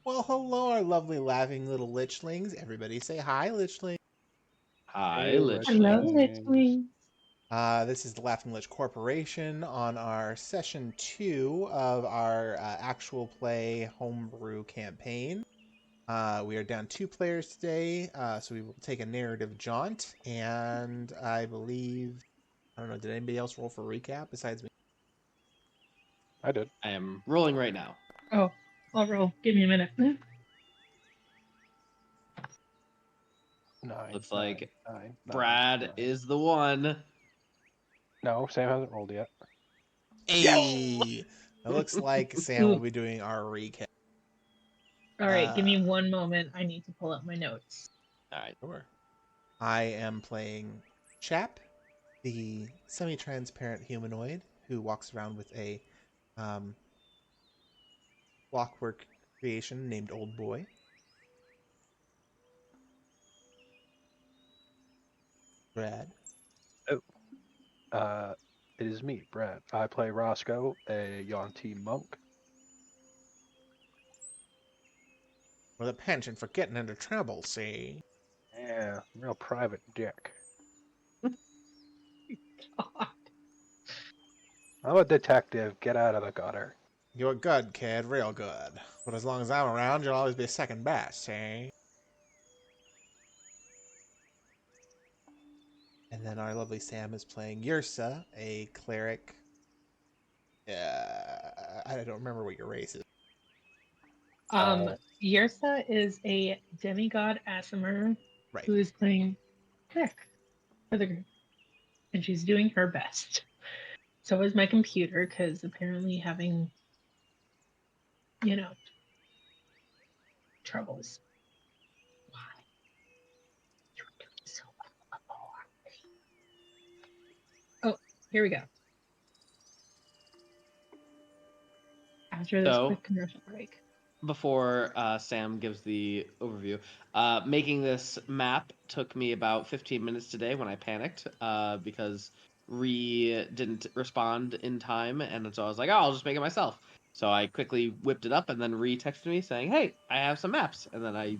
Well, hello, our lovely laughing little lichlings. Everybody say hi, lichling. Hi, Hey, Hello, Lichling. Litchling. This is the Laughing Lich Corporation on our session 2 of our actual play Homebrew campaign. We are down 2 players today, so we will take a narrative jaunt, and I believe, I don't know, did anybody else roll for recap besides me? I did. I am rolling right now. Oh, I'll roll. Give me a minute. 9. Looks like 9. Brad 9. is the one. No, Sam hasn't rolled yet. Hey! It looks like Sam will be doing our recap. All right, give me one moment. I need to pull up my notes. All right. Sure. I am playing Chap, the semi-transparent humanoid who walks around with a clockwork creation named Old Boy. Brad. It is me, Brad. I play Roscoe, a Yuan monk. With a penchant for getting into trouble, see? Yeah, real private dick. God. I'm a detective. Get out of the gutter. You're good, kid, real good. But as long as I'm around, you'll always be second best, see? And then our lovely Sam is playing Yersa, a cleric. I don't remember what your race is. Yersa is a demigod Assimar Right. who is playing Cleric for the group, and she's doing her best. So is my computer, because apparently having, troubles. Why? You were doing so well before. Oh, here we go. After this So, quick commercial break. before Sam gives the overview, making this map took me about 15 minutes today when I panicked because didn't respond in time. And so I was like, oh, I'll just make it myself. So I quickly whipped it up, and then texted me saying, hey, I have some maps. And then I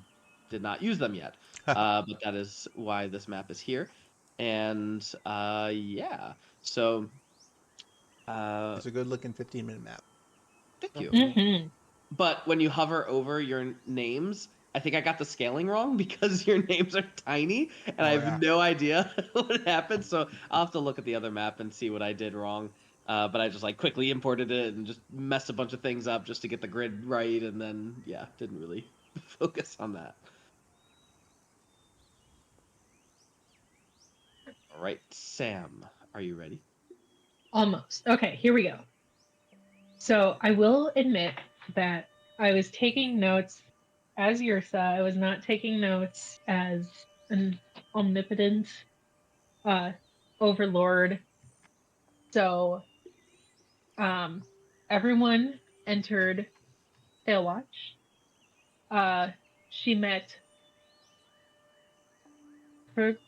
did not use them yet. But that is why this map is here. And yeah, so It's a good looking 15-minute map. thank you. Mm-hmm. But when you hover over your names, I think I got the scaling wrong because your names are tiny, and I have no idea what happened. So I'll have to look at the other map and see what I did wrong. But I just quickly imported it and just messed a bunch of things up just to get the grid right, and then didn't really focus on that. All right, Sam, are you ready? Almost. Okay, here we go. So I will admit that I was taking notes as Yersa. I was not taking notes as an omnipotent overlord. So everyone entered Watch. She met Frisk,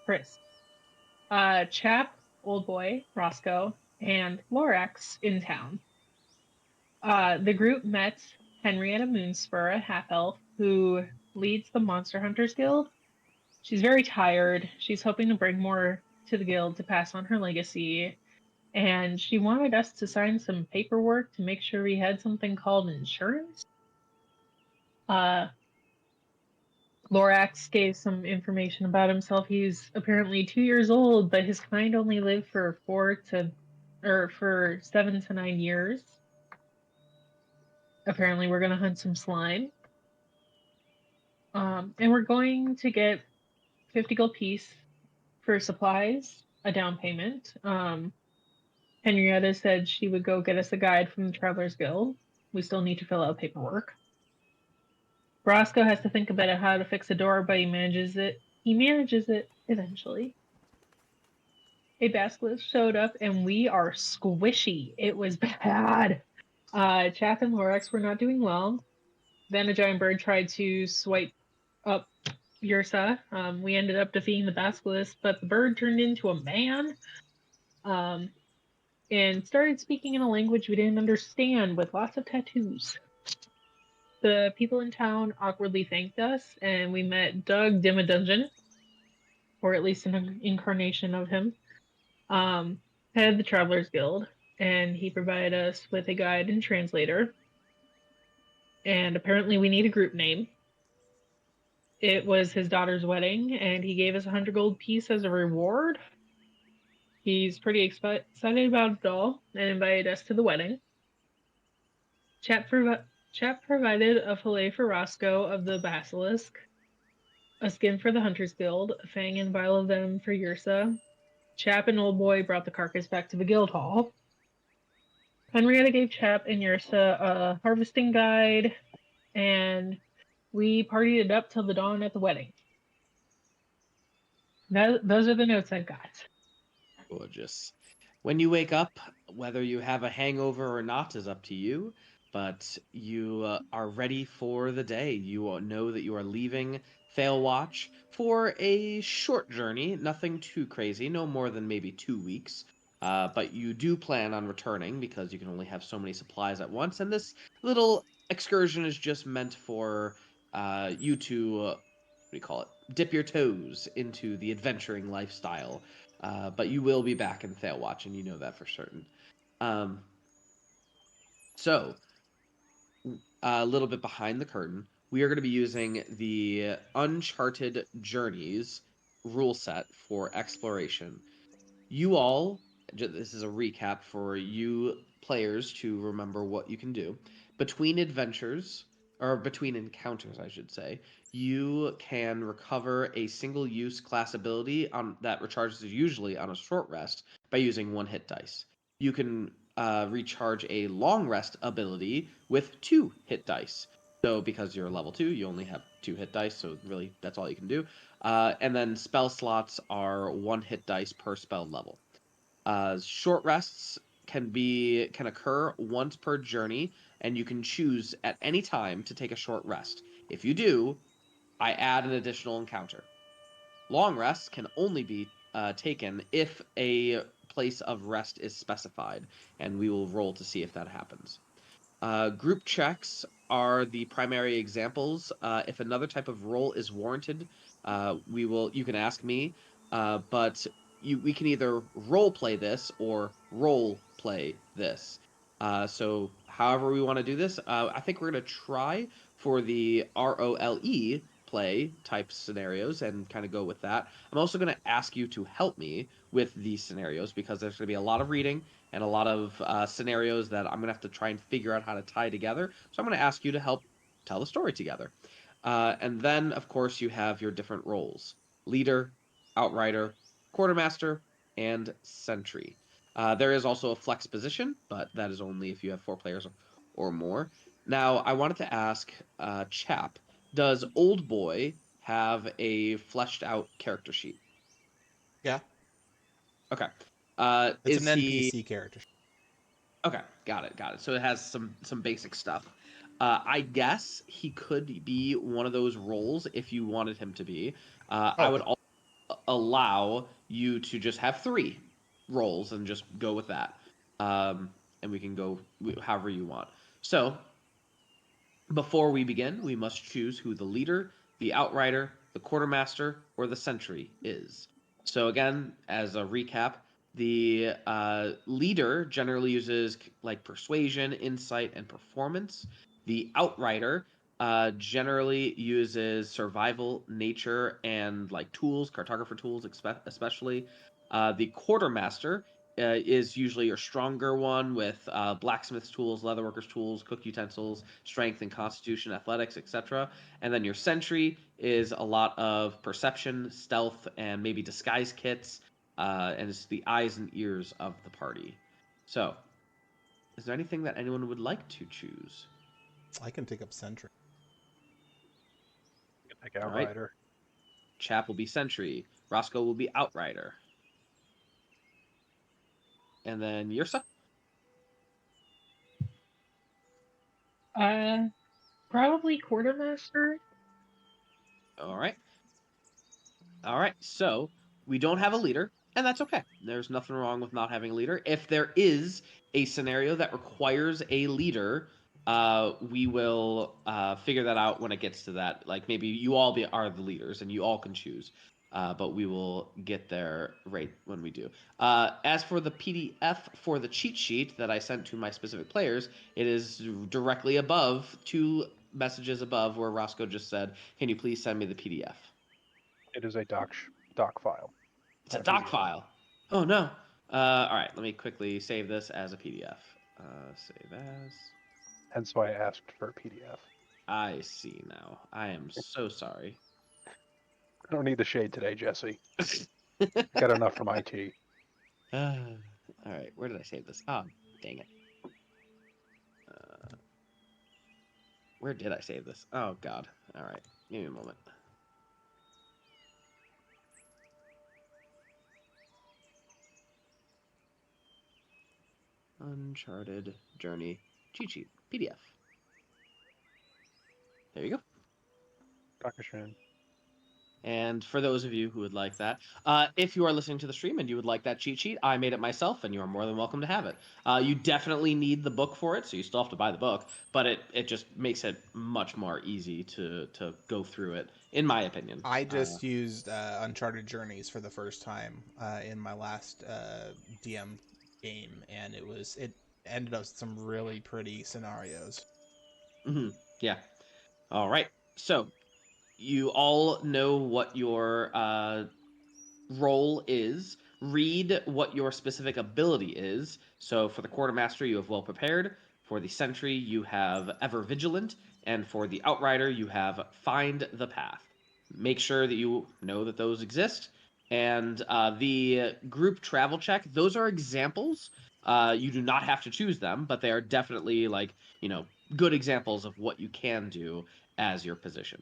First. Chap, Old Boy, Roscoe, and Lorax in town. The group met Henrietta Moonspur, a half-elf, who leads the Monster Hunters Guild. She's very tired. She's hoping to bring more to the guild to pass on her legacy. And she wanted us to sign some paperwork to make sure we had something called insurance. Lorax gave some information about himself. He's apparently 2 years old, but his kind only live for 7 to 9 years. Apparently, we're gonna hunt some slime. And we're going to get 50 gold piece for supplies, a down payment. Henrietta said she would go get us a guide from the Travelers Guild. We still need to fill out paperwork. Roscoe has to think about how to fix a door, but he manages it. He manages it eventually. A Bascolotal showed up, and we are squishy. It was bad. Chap and Lorax were not doing well. Then a giant bird tried to swipe up Yersa. We ended up defeating the Basilisk, but the bird turned into a man. and started speaking in a language we didn't understand with lots of tattoos. The people in town awkwardly thanked us, and we met Doug Dimmadungeon, or at least an incarnation of him, head of the Travelers Guild, and he provided us with a guide and translator. And apparently we need a group name. It was his daughter's wedding, and he gave us 100 gold piece as a reward. He's pretty excited about it all and invited us to the wedding. Chap provided a fillet for Roscoe of the Basilisk, a skin for the Hunters Guild, a fang and vial of them for Yersa. Chap and Old Boy brought the carcass back to the guild hall. Henrietta gave Chap and Yersa a harvesting guide, and we partied it up till the dawn at the wedding. Those are the notes I've got. Gorgeous. When you wake up, whether you have a hangover or not is up to you, but you are ready for the day. You know that you are leaving Watch for a short journey, nothing too crazy, no more than maybe 2 weeks. But you do plan on returning because you can only have so many supplies at once, and this little excursion is just meant for you to, what do you call it, dip your toes into the adventuring lifestyle. But you will be back in Watch, and you know that for certain. So, a little bit behind the curtain, we are going to be using the Uncharted Journeys rule set for exploration. You all, this is a recap for you players to remember what you can do. Between adventures, or between encounters, I should say, you can recover a single-use class ability that recharges usually on a short rest by using 1 hit dice. You can recharge a long rest ability with 2 hit dice. So because you're level 2, you only have 2 hit dice, so really that's all you can do. And then spell slots are 1 hit dice per spell level. Short rests can occur once per journey, and you can choose at any time to take a short rest. If you do, I add an additional encounter. Long rests can only be taken if a place of rest is specified, and we will roll to see if that happens. Group checks are the primary examples. If another type of roll is warranted, you can ask me, but we can either role play this or role play this. So however we want to do this, I think we're going to try for the ROLE play type scenarios and kind of go with that. I'm also going to ask you to help me with these scenarios because there's going to be a lot of reading and a lot of scenarios that I'm going to have to try and figure out how to tie together. So I'm going to ask you to help tell the story together. And then, of course, you have your different roles: leader, outrider, quartermaster, and sentry. There is also a flex position, but that is only if you have 4 players or more. Now, I wanted to ask Chap, does Old Boy have a fleshed out character sheet? Yeah, Okay. it's Is an he... NPC character. Okay, got it. So it has some basic stuff. I guess he could be one of those roles if you wanted him to be. I would Okay. allow you to just have 3 roles and just go with that. And we can go however you want. So before we begin, we must choose who the leader, the outrider, the quartermaster, or the sentry is. So again, as a recap, the leader generally uses like persuasion, insight, and performance. The outrider generally uses survival, nature, and like tools, cartographer tools, especially. The quartermaster is usually your stronger one with blacksmith's tools, leatherworker's tools, cook utensils, strength and constitution, athletics, etc. And then your sentry is a lot of perception, stealth, and maybe disguise kits, and it's the eyes and ears of the party. So, is there anything that anyone would like to choose? I can take up Sentry. Like All right. outrider. Chap will be sentry. Roscoe will be outrider. And then Yersa? Probably quartermaster. All right. So we don't have a leader. And that's okay. There's nothing wrong with not having a leader. If there is a scenario that requires a leader, we will figure that out when it gets to that. Like maybe you all are the leaders and you all can choose. But we will get there right when we do. As for the PDF for the cheat sheet that I sent to my specific players, it is directly above, 2 messages above, where Roscoe just said, "Can you please send me the PDF?" It is a doc file. It's a not doc PDF. file. Oh no. All right, let me quickly save this as a PDF. Save as. Hence why I asked for a PDF. I see now. I am so sorry. I don't need the shade today, Jesse. Got enough from IT. All right, where did I save this? Oh, dang it. Where did I save this? Oh God. All right, give me a moment. Uncharted Journey cheat sheet PDF. There you go. Dankeschön. And for those of you who would like that, if you are listening to the stream and you would like that cheat sheet, I made it myself, and you are more than welcome to have it. You definitely need the book for it, so you still have to buy the book, but it just makes it much more easy to go through it, in my opinion. I just used Uncharted Journeys for the first time in my last DM game, and it ended up with some really pretty scenarios. Yeah. All right. So you all know what your role is. Read what your specific ability is. So for the quartermaster, you have well prepared. For the sentry, you have ever vigilant, and for the outrider, you have find the path. Make sure that you know that those exist. And the group travel check; those are examples. You do not have to choose them, but they are definitely good examples of what you can do as your position.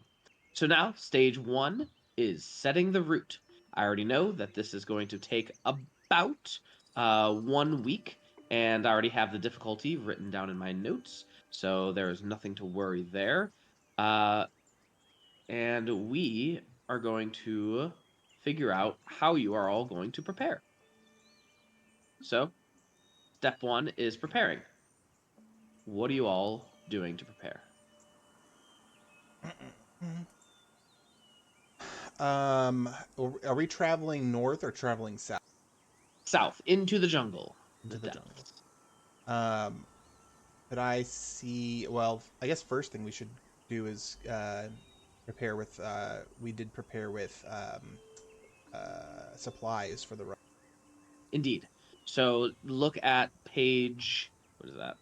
So now, stage 1 is setting the route. I already know that this is going to take about 1 week, and I already have the difficulty written down in my notes, so there is nothing to worry there. And we are going to figure out how you are all going to prepare. So, step 1 is preparing. What are you all doing to prepare? Are we traveling north or traveling south? South, into the jungle. Into the jungle. depths. Could I see? Well, I guess first thing we should do is prepare with. We did prepare with supplies for the run. Indeed. So look at page, what is that?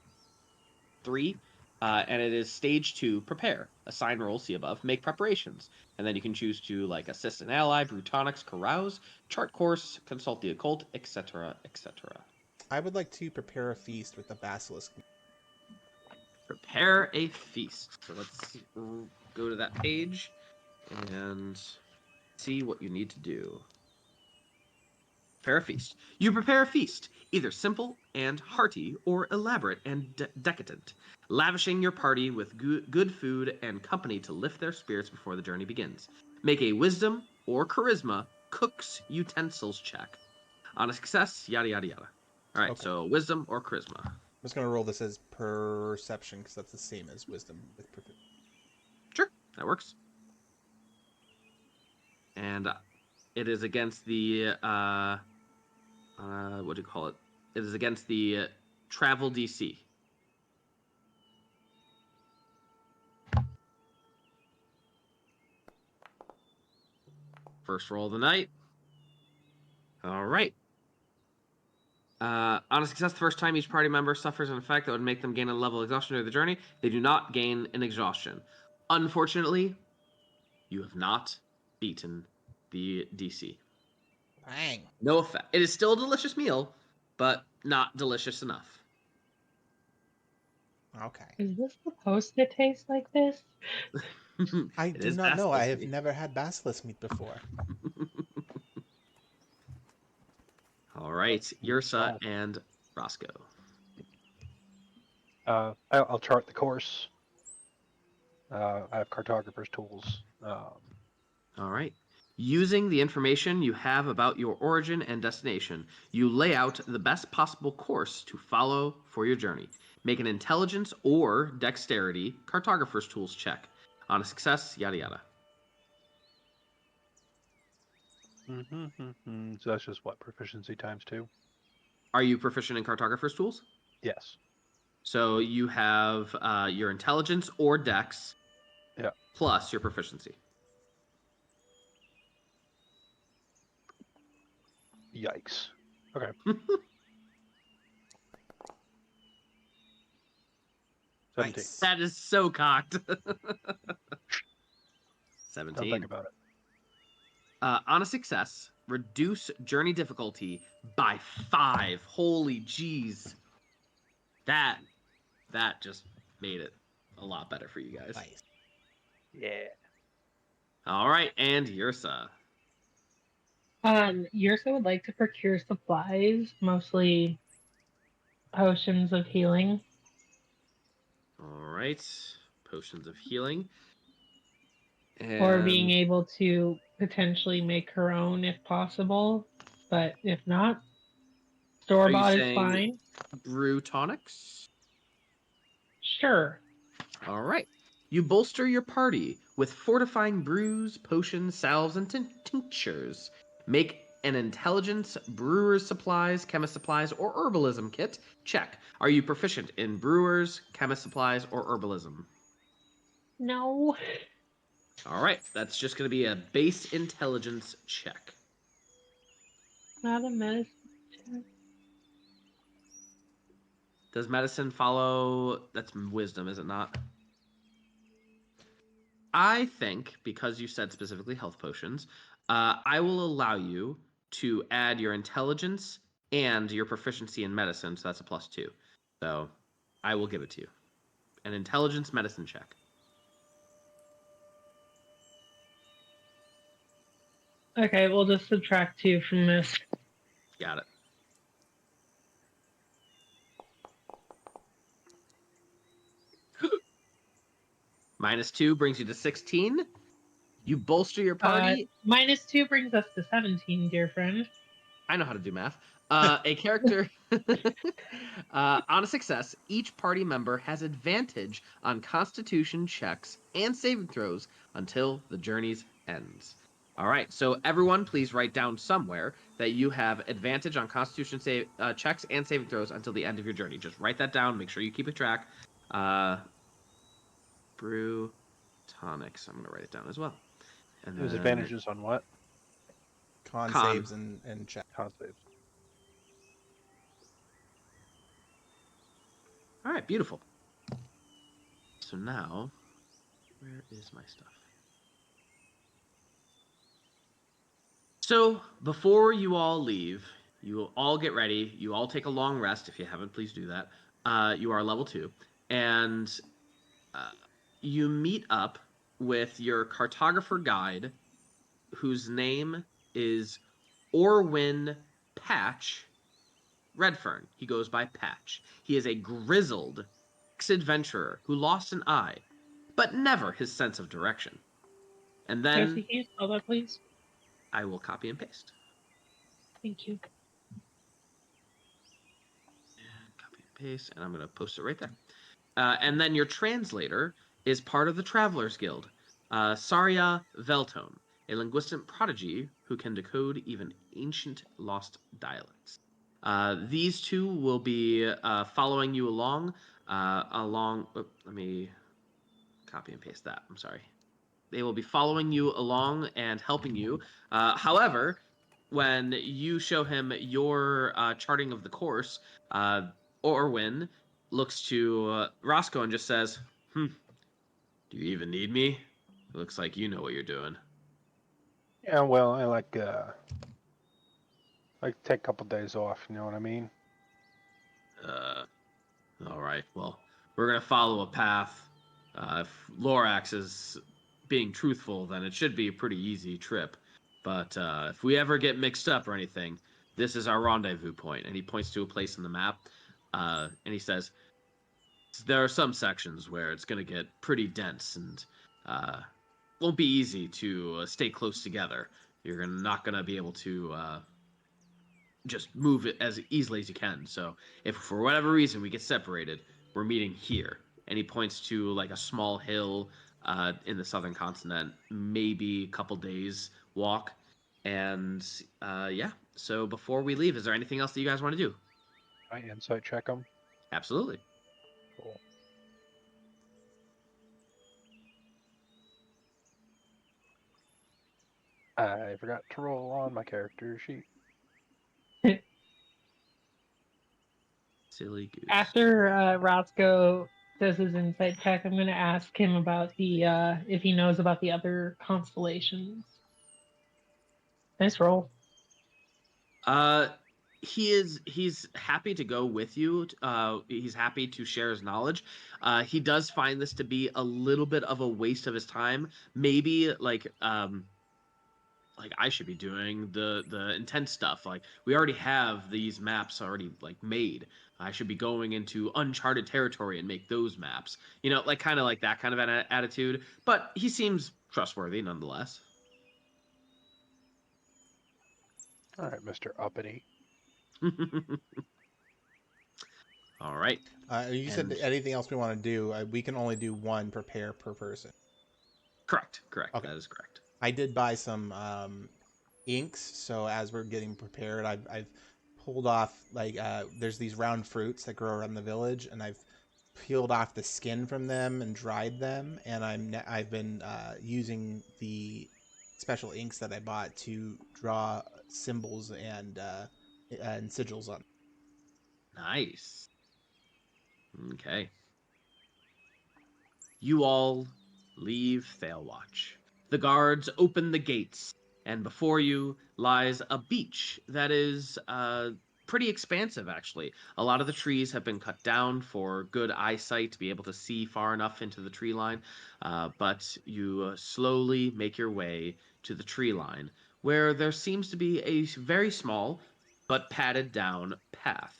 3. And it is stage 2, prepare. Assign roll, see above, make preparations. And then you can choose to assist an ally, brew tonics, carouse, chart course, consult the occult, etc., etc. I would like to prepare a feast with the basilisk. Prepare a feast. So let's go to that page and see what you need to do. Prepare a feast. You prepare a feast, either simple and hearty or elaborate and decadent, lavishing your party with good food and company to lift their spirits before the journey begins. Make a wisdom or charisma cook's utensils check. On a success, yada yada yada. All right, Okay. so wisdom or charisma. I'm just gonna roll this as perception because that's the same as wisdom with proficiency. Sure, that works. And it is against the what do you call it? It is against the travel DC. First roll of the night. All right. On a success, the first time each party member suffers an effect that would make them gain a level of exhaustion during the journey, they do not gain an exhaustion. Unfortunately, you have not beaten the DC. Bang. No effect. It is still a delicious meal, but not delicious enough. Okay. Is this supposed to taste like this? I do not know. I have never had basilisk meat before. All right, Yersa and Roscoe. I'll chart the course. I have cartographer's tools. All right. Using the information you have about your origin and destination, you lay out the best possible course to follow for your journey. Make an intelligence or dexterity cartographer's tools check. On a success, yada yada. So that's just what, proficiency times 2? Are you proficient in cartographer's tools? Yes. So you have your intelligence or dex Yeah. plus your proficiency. Yikes. Okay. 17. Nice. That is so cocked. Don't 17. think about it. On a success, reduce journey difficulty by 5. Holy jeez. That just made it a lot better for you guys. Nice. Yeah. All right, and Yersa. Yersa would like to procure supplies, mostly potions of healing. All right, potions of healing. Or being And able to potentially make her own if possible. But if not, are you store-bought is saying fine. brew tonics? Sure. All right. You bolster your party with fortifying brews, potions, salves, and tinctures. Make an intelligence, brewer's supplies, chemist supplies, or herbalism kit. Check. Are you proficient in brewers, chemist supplies, or herbalism? No. All right. That's just going to be a base intelligence check. Not a medicine check. Does medicine follow? That's wisdom, is it not? I think, because you said specifically health potions, I will allow you to add your intelligence and your proficiency in medicine, so that's a +2. So I will give it to you. An intelligence medicine check. Okay, we'll just subtract 2 from this. Got it. -2 brings you to 16. You bolster your party. -2 brings us to 17, dear friend. I know how to do math. A character on a success, each party member has advantage on Constitution checks and saving throws until the journey's ends. All right, so everyone, please write down somewhere that you have advantage on Constitution checks and saving throws until the end of your journey. Just write that down. Make sure you keep a track. Brew tonics. I'm going to write it down as well. And There's then advantages on what? Con Con. saves and check. Con saves. All right, beautiful. So now, where is my stuff? So before you all leave, you will all get ready. You all take a long rest. If you haven't, please do that. You are level 2. And you meet up with your cartographer guide, whose name is Orwin Patch Redfern. He goes by Patch. He is a grizzled ex-adventurer who lost an eye, but never his sense of direction. And then Josie, can you spell that, please? I will copy and paste. Thank you. And copy and paste, and I'm going to post it right there. And then your translator is part of the Travelers Guild, Saria Veltone, a linguistic prodigy who can decode even ancient lost dialects. These two will be following you along. Let me copy and paste that. I'm sorry. They will be following you along and helping you. However, when you show him your charting of the course, Orwin looks to Roscoe and just says, "Do you even need me? It looks like you know what you're doing." Yeah, well, I like take a couple days off, you know what I mean? All right. Well, we're gonna follow a path. If Lorax is being truthful, then it should be a pretty easy trip. But if we ever get mixed up or anything, this is our rendezvous point. And he points to a place in the map, and he says, "There are some sections where it's gonna get pretty dense and won't be easy to stay close together. you're not gonna be able to just move it as easily as you can. So if for whatever reason we get separated, we're meeting here. And he points to like a small hill in the southern continent, maybe a couple days walk. And yeah, so before we leave, is there anything else that you guys want to do? I insight check them. Absolutely. Cool. I forgot to roll on my character sheet. Silly goose. After Roscoe does his insight check, I'm going to ask him about the if he knows about the other constellations. Nice roll. He's happy to go with you. He's happy to share his knowledge. He does find this to be a little bit of a waste of his time. Maybe like I should be doing the intense stuff. Like we already have these maps already like made. I should be going into uncharted territory and make those maps. You know, like kind of like that kind of an attitude. But he seems trustworthy nonetheless. All right, Mr. Uppity. All right. You said anything else we want to do? We can only do one prepare per person. Correct. Okay. That is correct. I did buy some inks, so as we're getting prepared, I've pulled off like there's these round fruits that grow around the village, and I've peeled off the skin from them and dried them, and I've been using the special inks that I bought to draw symbols and sigils on. Nice. Okay. You all leave Thalewatch. The guards open the gates, and before you lies a beach that is pretty expansive, actually. A lot of the trees have been cut down for good eyesight to be able to see far enough into the tree line, but you slowly make your way to the tree line, where there seems to be a very small but padded down path.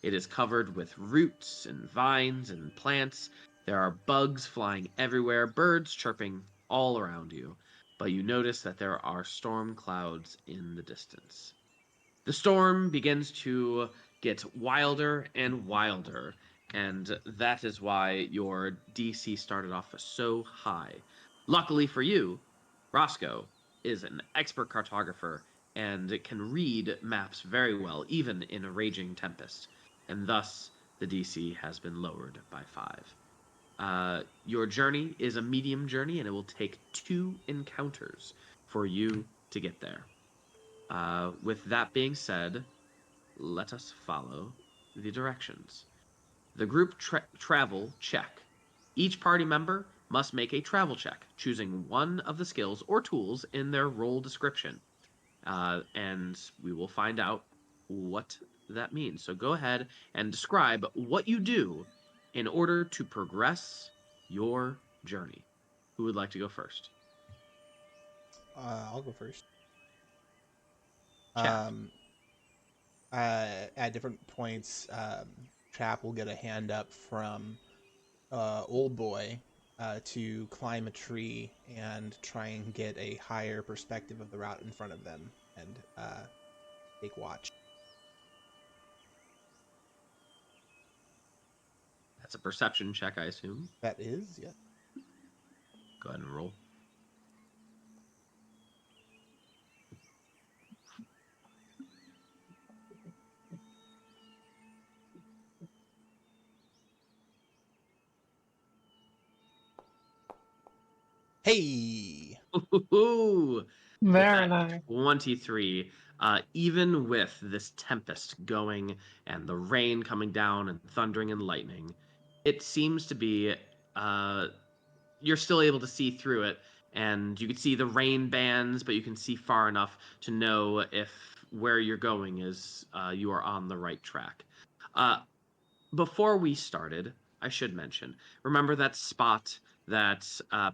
It is covered with roots and vines and plants. There are bugs flying everywhere, birds chirping all around you, but you notice that there are storm clouds in the distance. The storm begins to get wilder and wilder, and that is why your DC started off so high. Luckily for you, Roscoe is an expert cartographer and can read maps very well, even in a raging tempest, and thus the DC has been lowered by 5. Your journey is a medium journey, and it will take 2 encounters for you to get there. With that being said, let us follow the directions. The group travel check. Each party member must make a travel check, choosing one of the skills or tools in their role description. And we will find out what that means. So go ahead and describe what you do in order to progress your journey. Who would like to go first? I'll go first. Chap. At different points, Chap will get a hand up from Old Boy to climb a tree and try and get a higher perspective of the route in front of them and take watch. That's a perception check, I assume. That is, yeah. Go ahead and roll. Hey! Ooh, Very nice. 23. Even with this tempest going and the rain coming down and thundering and lightning, it seems to be you're still able to see through it, and you can see the rain bands, but you can see far enough to know if where you're going is you are on the right track. Before we started, I should mention, remember that spot that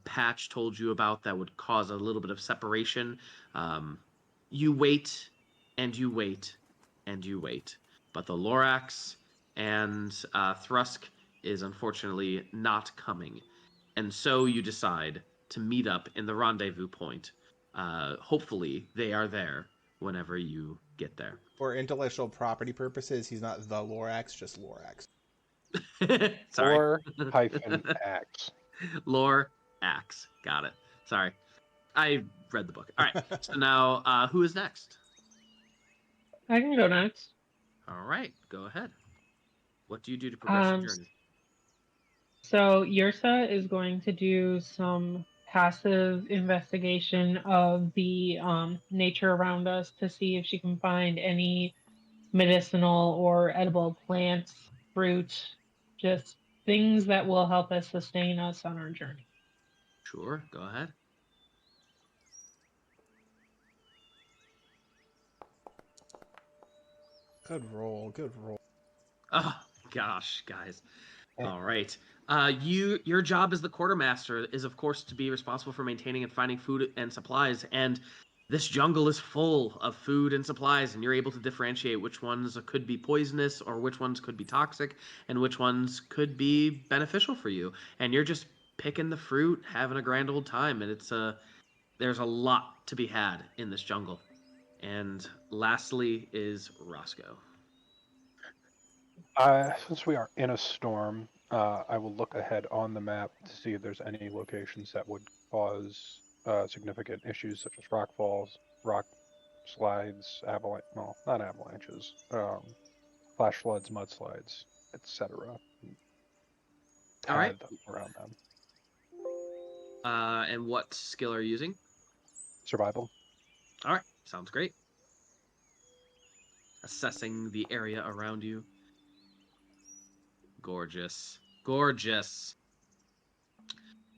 Patch told you about that would cause a little bit of separation? You wait, and you wait, and you wait. But the Lorax and Trusk is unfortunately not coming. And so you decide to meet up in the rendezvous point hopefully they are there whenever you get there. For intellectual property purposes, he's not the Lorax, just Lorax. Sorry. Or hyphen axe. Lore axe. Got it. Sorry. I read the book. All right. So now, who is next? I can go next. All right. Go ahead. What do you do to progress your journey? So Yersa is going to do some passive investigation of the nature around us to see if she can find any medicinal or edible plants, fruit, just things that will help us sustain us on our journey. Sure. Go ahead. Good roll, good roll. Oh gosh, guys. Yeah. All right. Your job as the quartermaster is, of course, to be responsible for maintaining and finding food and supplies. And this jungle is full of food and supplies, and you're able to differentiate which ones could be poisonous or which ones could be toxic and which ones could be beneficial for you. And you're just picking the fruit, having a grand old time, and there's a lot to be had in this jungle. And lastly is Roscoe. Since we are in a storm, I will look ahead on the map to see if there's any locations that would cause significant issues such as rock falls, rock slides, avalanche. Well, not avalanches. Flash floods, mudslides, etc. All right. Tag them around them. And what skill are you using? Survival. All right, sounds great. Assessing the area around you. Gorgeous. Gorgeous.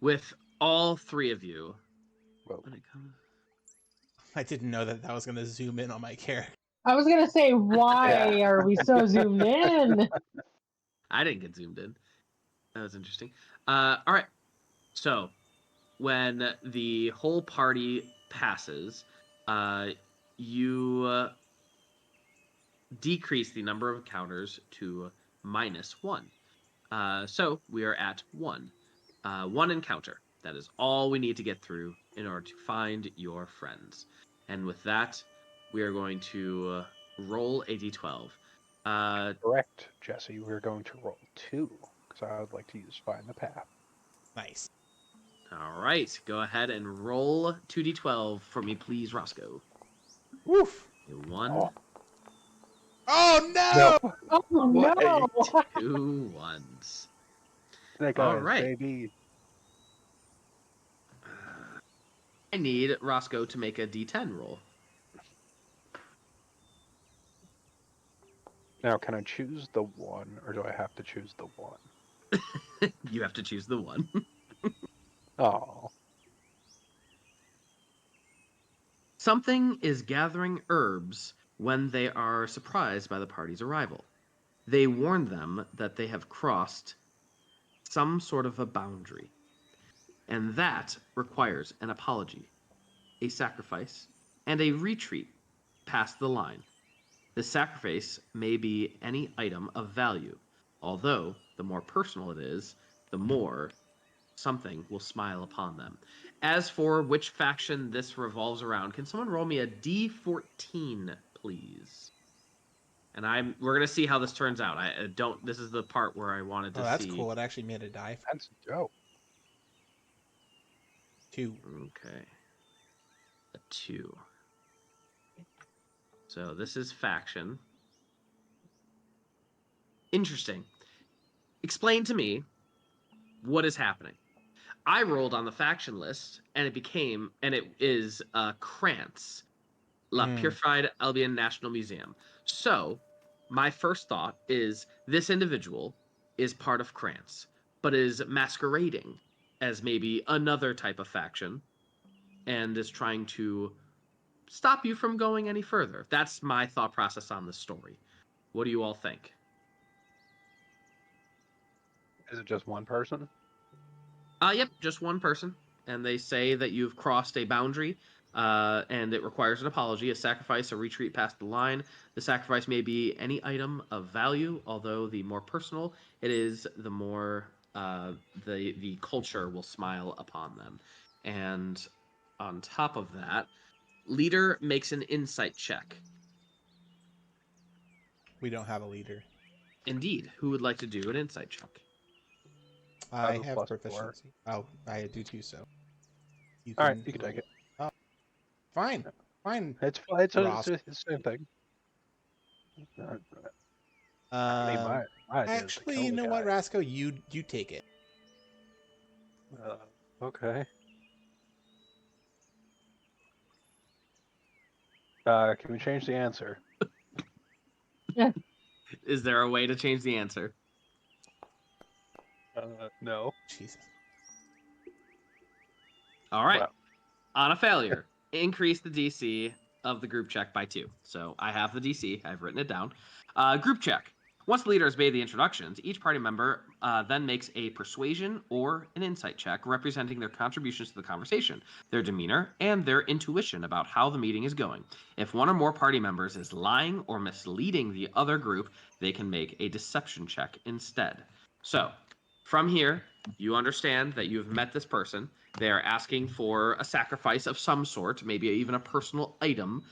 With all three of you, Whoa. when it comes... I didn't know that was going to zoom in on my character. I was gonna say, why are we so zoomed in? I didn't get zoomed in. That was interesting. All right. So, when the whole party passes, you decrease the number of encounters to -1. So we are at 1. 1 encounter. That is all we need to get through in order to find your friends. And with that, we are going to roll a d12. Correct, Jesse. We're going to roll 2 because I would like to use Find the Path. Nice. All right, go ahead and roll 2d12 for me, please, Roscoe. Woof. 1. Oh no! Oh no! 2 ones. Snake All eyes, right. baby. I need Roscoe to make a d10 roll. Now, can I choose the 1, or do I have to choose the 1? You have to choose the 1. Oh. Something is gathering herbs when they are surprised by the party's arrival. They warn them that they have crossed some sort of a boundary, and that requires an apology, a sacrifice, and a retreat past the line. The sacrifice may be any item of value, although the more personal it is, the more something will smile upon them. As for which faction this revolves around, can someone roll me a d14, please? And we're gonna see how this turns out. I don't. This is the part where I wanted to see. Oh, that's cool. It actually made a die. That's dope. 2. Okay. A 2. So this is faction. Interesting. Explain to me what is happening. I rolled on the faction list, and it is Krantz, La Purified Albion National Museum. So, my first thought is this individual is part of Krantz, but is masquerading as maybe another type of faction, and is trying to stop you from going any further. That's my thought process on the story. What do you all think? Is it just one person? Yep, just one person. And they say that you've crossed a boundary, and it requires an apology, a sacrifice, a retreat past the line. The sacrifice may be any item of value, although the more personal it is, the more the culture will smile upon them. And on top of that, leader makes an insight check. We don't have a leader. Indeed. Who would like to do an insight check? I have a have +4. proficiency. Oh, I do too. So you All right, can. you can take it. Oh, fine, fine. It's it's Ross. the same thing. I mean, Um, my idea is to actually, kill you the know what, guy. Roscoe? You take it. Okay. Can we change the answer? Is there a way to change the answer? No. Jesus. All right. Well. On a failure, increase the DC of the group check by 2. So I have the DC. I've written it down. Group check. Once the leader has made the introductions, each party member then makes a persuasion or an insight check representing their contributions to the conversation, their demeanor, and their intuition about how the meeting is going. If one or more party members is lying or misleading the other group, they can make a deception check instead. So, from here, you understand that you have met this person. They are asking for a sacrifice of some sort, maybe even a personal item.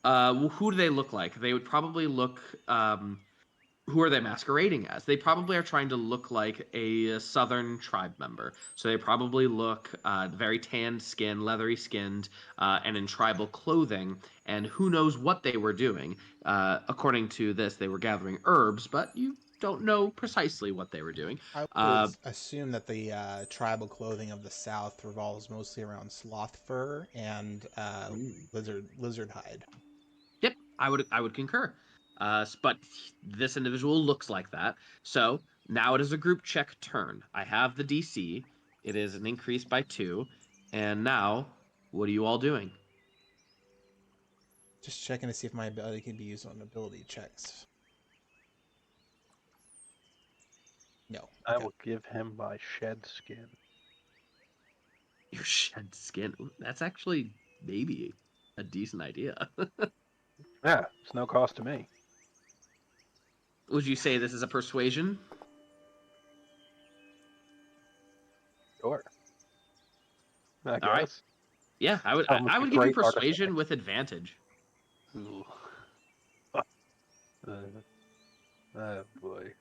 Who do they look like? They would probably look. Who are they masquerading as? They probably are trying to look like a southern tribe member. So they probably look very tanned skin, leathery skinned, and in tribal clothing. And who knows what they were doing? According to this, they were gathering herbs, but you don't know precisely what they were doing. I would assume that the tribal clothing of the South revolves mostly around sloth fur and lizard hide. Yep, I would concur. But this individual looks like that. So now it is a group check turn. I have the DC. It is an increase by 2. And now, what are you all doing? Just checking to see if my ability can be used on ability checks. No. I Okay. will give him my shed skin. Your shed skin. Ooh, that's actually maybe a decent idea. Yeah, it's no cost to me. Would you say this is a persuasion? Sure. I All right. guess. Yeah, I would. Sounds I like would a give you great persuasion artifact. with advantage. Ooh. Oh boy.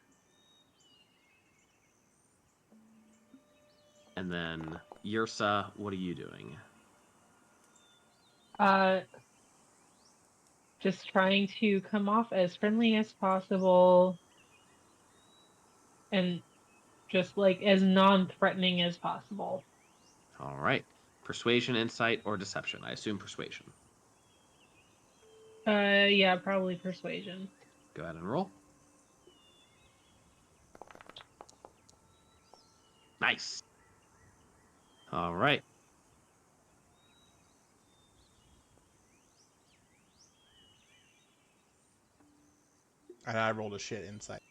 And then Yersa, what are you doing? Just trying to come off as friendly as possible and just like as non-threatening as possible. All right. Persuasion, insight, or deception? I assume persuasion. Yeah, probably persuasion. Go ahead and roll. Nice. All right. And I rolled a shit insight.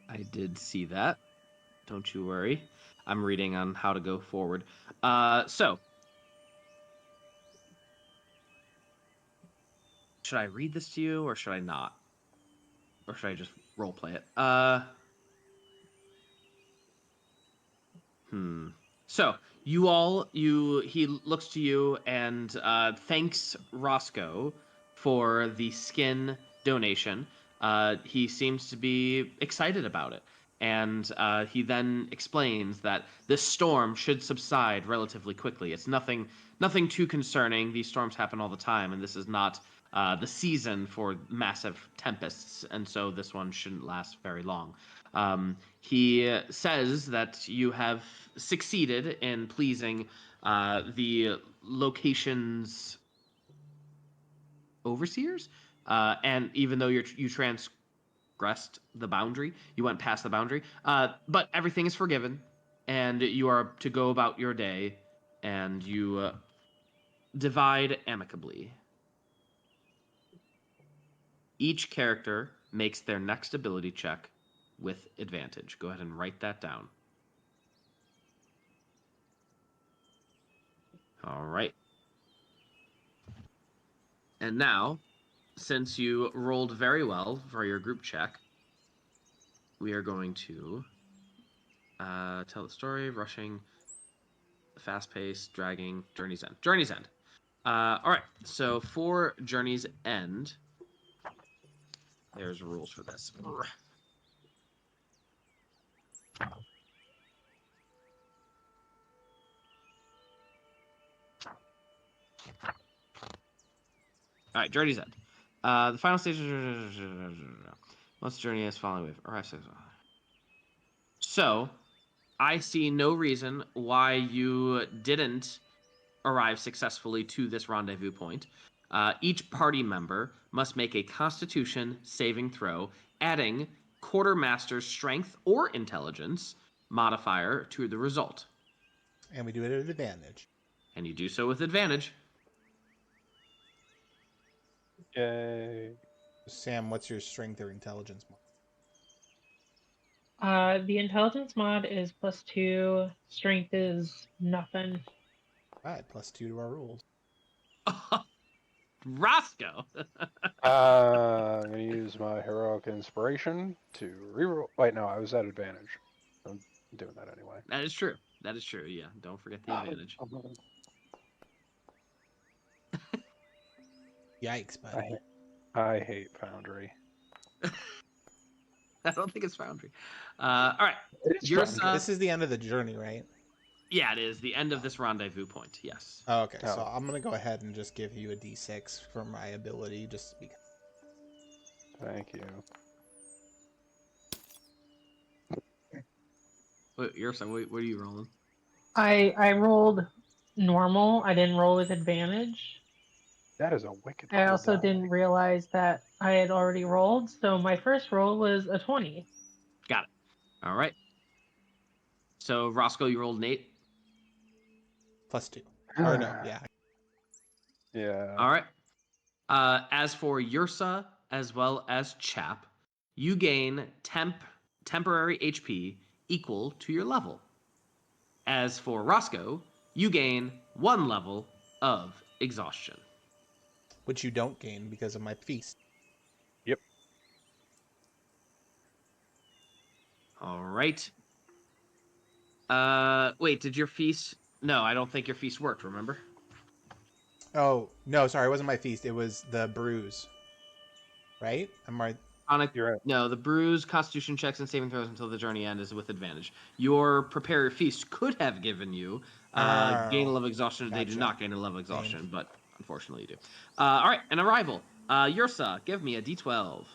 I did see that. Don't you worry. I'm reading on how to go forward. So, should I read this to you or should I not? Or should I just role play it? So he looks to you and thanks Roscoe for the skin donation. He seems to be excited about it, and he then explains that this storm should subside relatively quickly. It's nothing too concerning. These storms happen all the time, and this is not the season for massive tempests, and so this one shouldn't last very long. He says that you have succeeded in pleasing the location's overseers, and even though you transgressed the boundary, you went past the boundary, but everything is forgiven, and you are to go about your day, and you divide amicably. Each character makes their next ability check with advantage. Go ahead and write that down. All right. And now, since you rolled very well for your group check, we are going to tell the story. Rushing. fast-paced, dragging, Journey's End. Journey's End. All right, so for Journey's End, there's rules for this. All right, Journey's End. The final stage. Once the journey is following wave. All right, so I see no reason why you didn't arrive successfully to this rendezvous point. Each party member must make a Constitution saving throw, adding Quartermaster's Strength or Intelligence modifier to the result. And we do it at advantage. And you do so with advantage. Yay. Sam, what's your strength or intelligence mod? The intelligence mod is +2. Strength is nothing. Right, +2 to our rules. Roscoe! I'm going to use my heroic inspiration to reroll. Wait, no, I was at advantage. I'm doing that anyway. That is true. That is true, yeah. Don't forget the advantage. Yikes, buddy. I hate Foundry. I don't think it's Foundry. All right. Foundry. This is the end of the journey, right? Yeah, it is the end of this rendezvous point. Yes. Oh, okay, so Oh. I'm going to go ahead and just give you a d6 for my ability, just because. Thank you. Wait, Yersa, what are you rolling? I rolled normal. I didn't roll with advantage. That is a wicked. I cool also die. didn't realize that I had already rolled, so my first roll was a 20. Got it. All right. So Roscoe, you rolled an 8. +2. Or no, yeah. Yeah. All right. As for Yersa as well as Chap, you gain temporary HP equal to your level. As for Roscoe, you gain 1 level of exhaustion. Which you don't gain because of my feast. Yep. All right. Wait, did your feast? No, I don't think your feast worked, remember? Oh, no, sorry, it wasn't my feast. It was the bruise. Right? I'm right. You're right. No, the bruise, constitution checks, and saving throws until the journey end is with advantage. Your prepare your feast could have given you gain a level of exhaustion. They do Gotcha. not gain a level of exhaustion, but unfortunately you do. All right, an arrival. Yersa, give me a d12.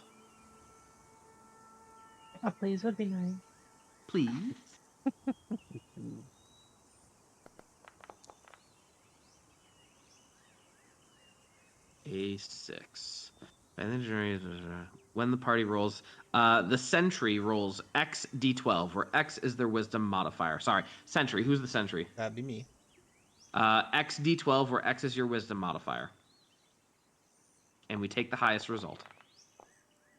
Oh, please, would be nice. Please. A 6. When the party rolls, the sentry rolls X d12, where X is their wisdom modifier. Sorry, sentry. Who's the sentry? That'd be me. X d12, where X is your wisdom modifier. And we take the highest result.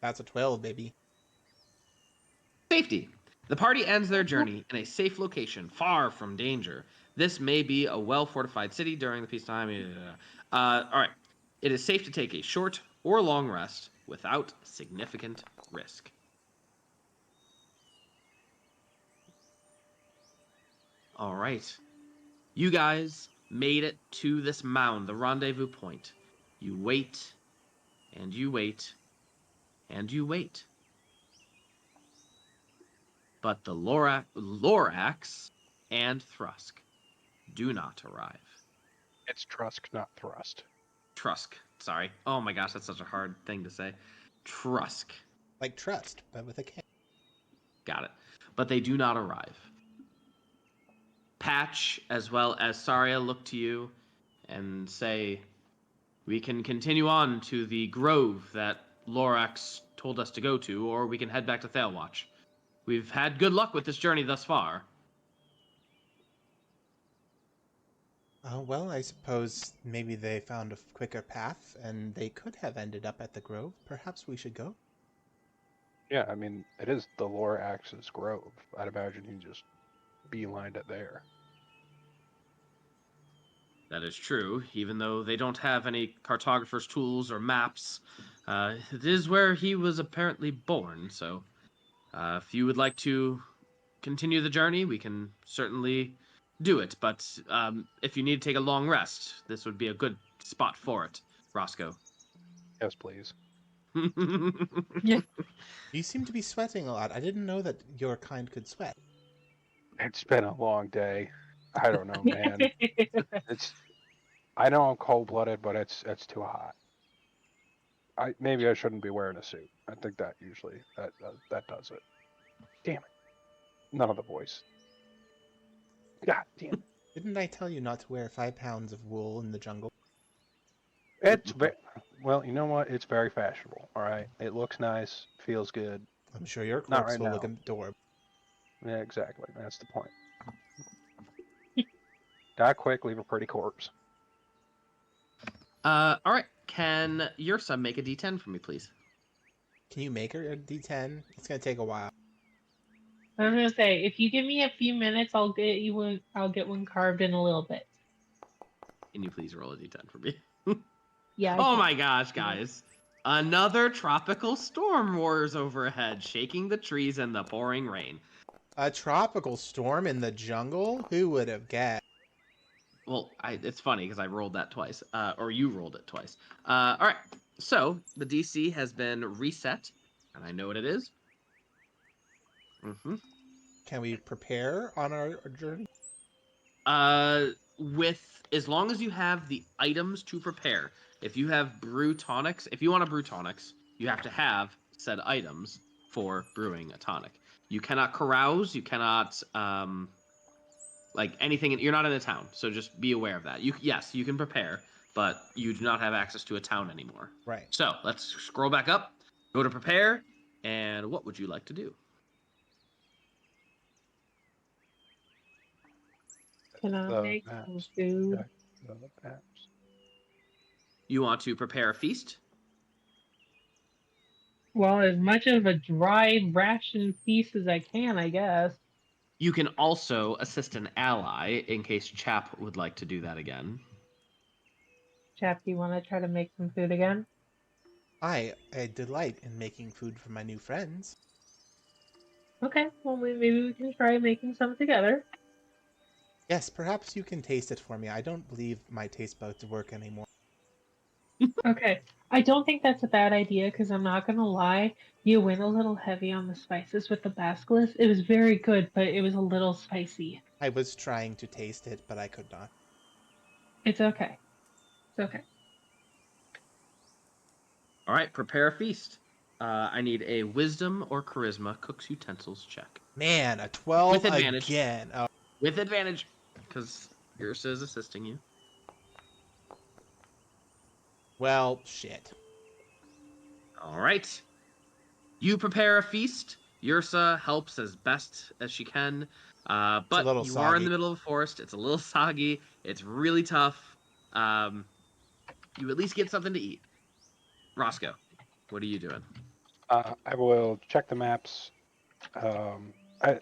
That's a 12, baby. Safety. The party ends their journey in a safe location, far from danger. This may be a well-fortified city during the peacetime. All right. It is safe to take a short or long rest without significant risk. All right. You guys made it to this mound, the rendezvous point. You wait, and you wait, and you wait. But the Lorax and Trusk do not arrive. It's Trusk, not Thrust. Trusk, sorry. Oh my gosh, that's such a hard thing to say. Trusk. Like trust, but with a K. Got it. But they do not arrive. Patch, as well as Saria, look to you and say, we can continue on to the grove that Lorax told us to go to, or we can head back to Thalewatch. We've had good luck with this journey thus far. Oh, well, I suppose maybe they found a quicker path, and they could have ended up at the grove. Perhaps we should go. Yeah, I mean, it is the Lorax's grove. I'd imagine he just beelined it there. That is true, even though they don't have any cartographer's tools or maps. It is where he was apparently born, so if you would like to continue the journey, we can certainly do it. But if you need to take a long rest, this would be a good spot for it, Roscoe. Yes, please. You seem to be sweating a lot. I didn't know that your kind could sweat. It's been a long day. I don't know, man. I know I'm cold-blooded, but it's too hot. Maybe I shouldn't be wearing a suit. I think that usually that does it. Damn it! None of the voice. God damn it! Didn't I tell you not to wear 5 pounds of wool in the jungle? It's well, you know what? It's very fashionable. All right, it looks nice, feels good. I'm sure your Not corpse right will now. look adorable. Yeah, exactly. That's the point. Die quick, leave a pretty corpse. All right. Can Yersa make a D10 for me, please? Can you make her a D10? It's gonna take a while. I was gonna say, if you give me a few minutes, I'll get you one. I'll get one carved in a little bit. Can you please roll a D10 for me? Yeah. Oh my gosh, guys. Another tropical storm roars overhead, shaking the trees in the pouring rain. A tropical storm in the jungle? Who would have guessed? Well, it's funny because I rolled that twice, or you rolled it twice. All right, so the DC has been reset, and I know what it is. Can we prepare on our journey? With as long as you have the items to prepare. If you have brew tonics, if you want to brew tonics, you have to have said items for brewing a tonic. You cannot carouse. You cannot like anything. You're not in a town, so just be aware of that. Yes, you can prepare, but you do not have access to a town anymore. Right. So let's scroll back up, go to prepare, and what would you like to do? Can I make some food? You want to prepare a feast? Well, as much of a dry ration feast as I can, I guess. You can also assist an ally in case Chap would like to do that again. Chap, do you want to try to make some food again? I delight in making food for my new friends. Okay, well, maybe we can try making some together. Yes, perhaps you can taste it for me. I don't believe my taste buds work anymore. Okay, I don't think that's a bad idea because I'm not gonna lie, you went a little heavy on the spices with the Bascolotal. It was very good, but it was a little spicy. I was trying to taste it, but I could not. It's okay. It's okay. All right, prepare a feast. I need a wisdom or charisma cook's utensils check. Man, a 12 With advantage. again. Oh. With advantage, because Yersa is assisting you. Well, shit. All right. You prepare a feast. Yersa helps as best as she can. But you are in the middle of a forest. It's a little soggy. It's really tough. You at least get something to eat. Roscoe, what are you doing? I will check the maps.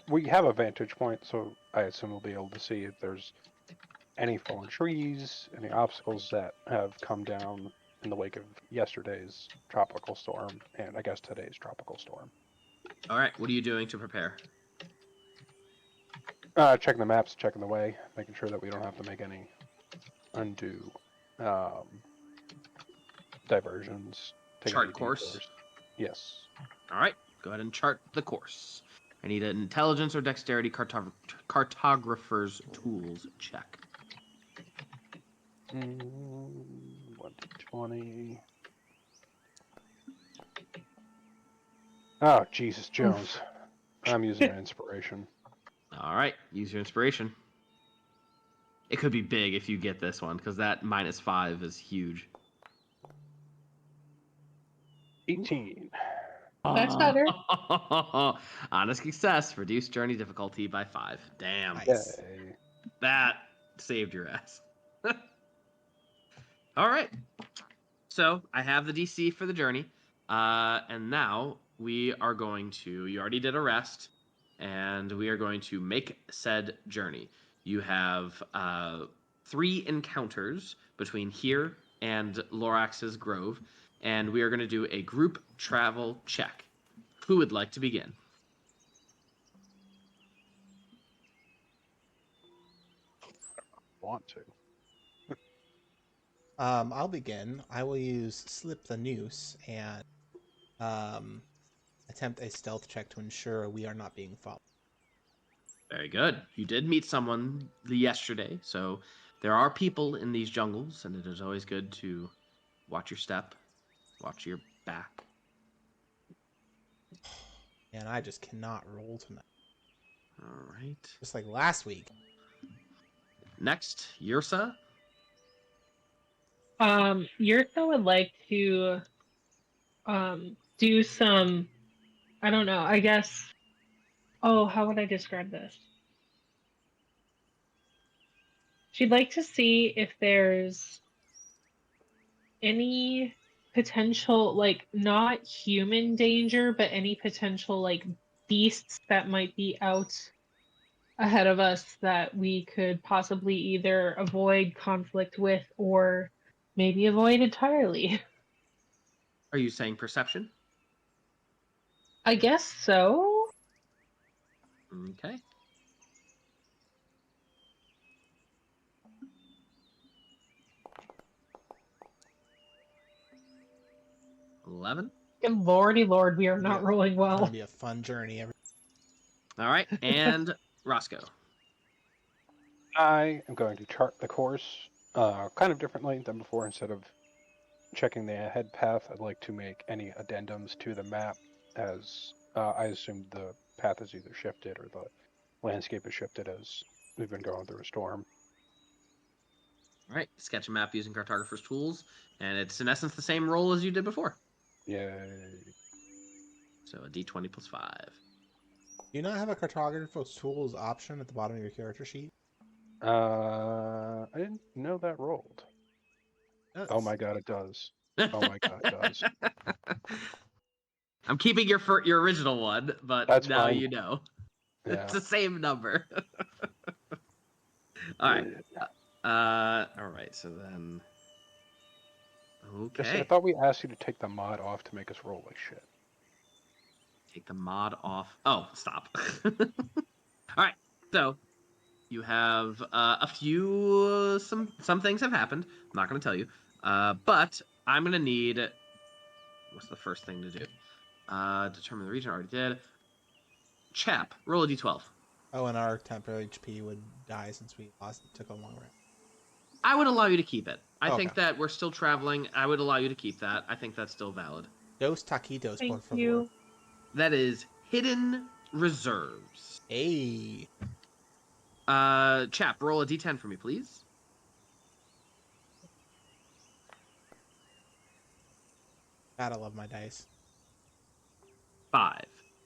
We have a vantage point, so I assume we'll be able to see if there's any fallen trees, any obstacles that have come down in the wake of yesterday's tropical storm, and I guess today's tropical storm. All right, what are you doing to prepare? Checking the maps, checking the way, making sure that we don't have to make any undue diversions. Chart course? Yes. All right, go ahead and chart the course. I need an intelligence or dexterity cartographer's tools check. 1 to 20. Oh, Jesus Jones. I'm using an inspiration. All right, use your inspiration. It could be big if you get this one, because that -5 is huge. 18. That's better. On a success, reduce journey difficulty by 5. Damn. Nice. Yay. That saved your ass. All right. So I have the DC for the journey. And now we are going to, you already did a rest, and we are going to make said journey. You have 3 encounters between here and Lorax's Grove, and we are going to do a group travel check. Who would like to begin? want to. I'll begin. I will use Slip the Noose and attempt a stealth check to ensure we are not being followed. Very good. You did meet someone yesterday, so there are people in these jungles, and it is always good to watch your step, watch your back. And I just cannot roll tonight. All right. Just like last week. Next, Yersa. Yersa would like to do some, I don't know, I guess, oh, how would I describe this? She'd like to see if there's any potential, like, not human danger, but any potential, like, beasts that might be out ahead of us that we could possibly either avoid conflict with or maybe avoid entirely. Are you saying perception? I guess so. Okay. $11. Good lordy lord, we are not Yeah. rolling It's well. gonna be a fun journey. All right, and Roscoe. I am going to chart the course kind of differently than before. Instead of checking the ahead path, I'd like to make any addendums to the map, as I assume the path is either shifted or the landscape is shifted as we've been going through a storm. All right, sketch a map using cartographer's tools, and it's in essence the same roll as you did before. Yay. So a d20 plus 5. Do you not have a cartographer's tools option at the bottom of your character sheet? I didn't know that rolled. Oh my god, it does. Oh my god, it does. I'm keeping your original one, but That's now fine. you know. Yeah. It's the same number. All right. All right. So then. Just, I Okay. thought we asked you to take the mod off to make us roll like shit. Take the mod off. Oh, stop. All right. So you have a few. Some things have happened. I'm not going to tell you. But I'm going to need. What's the first thing to do? Determine the region. I already did. Chap, roll a d12. Oh, and our temporary HP would die since we took a long rest. I would allow you to keep it. I Okay. think that we're still traveling. I would allow you to keep that. I think that's still valid. Dos taquitos, por Thank favor. you. That is hidden reserves. Hey. Chap, roll a d10 for me, please. God, I love my dice. 5.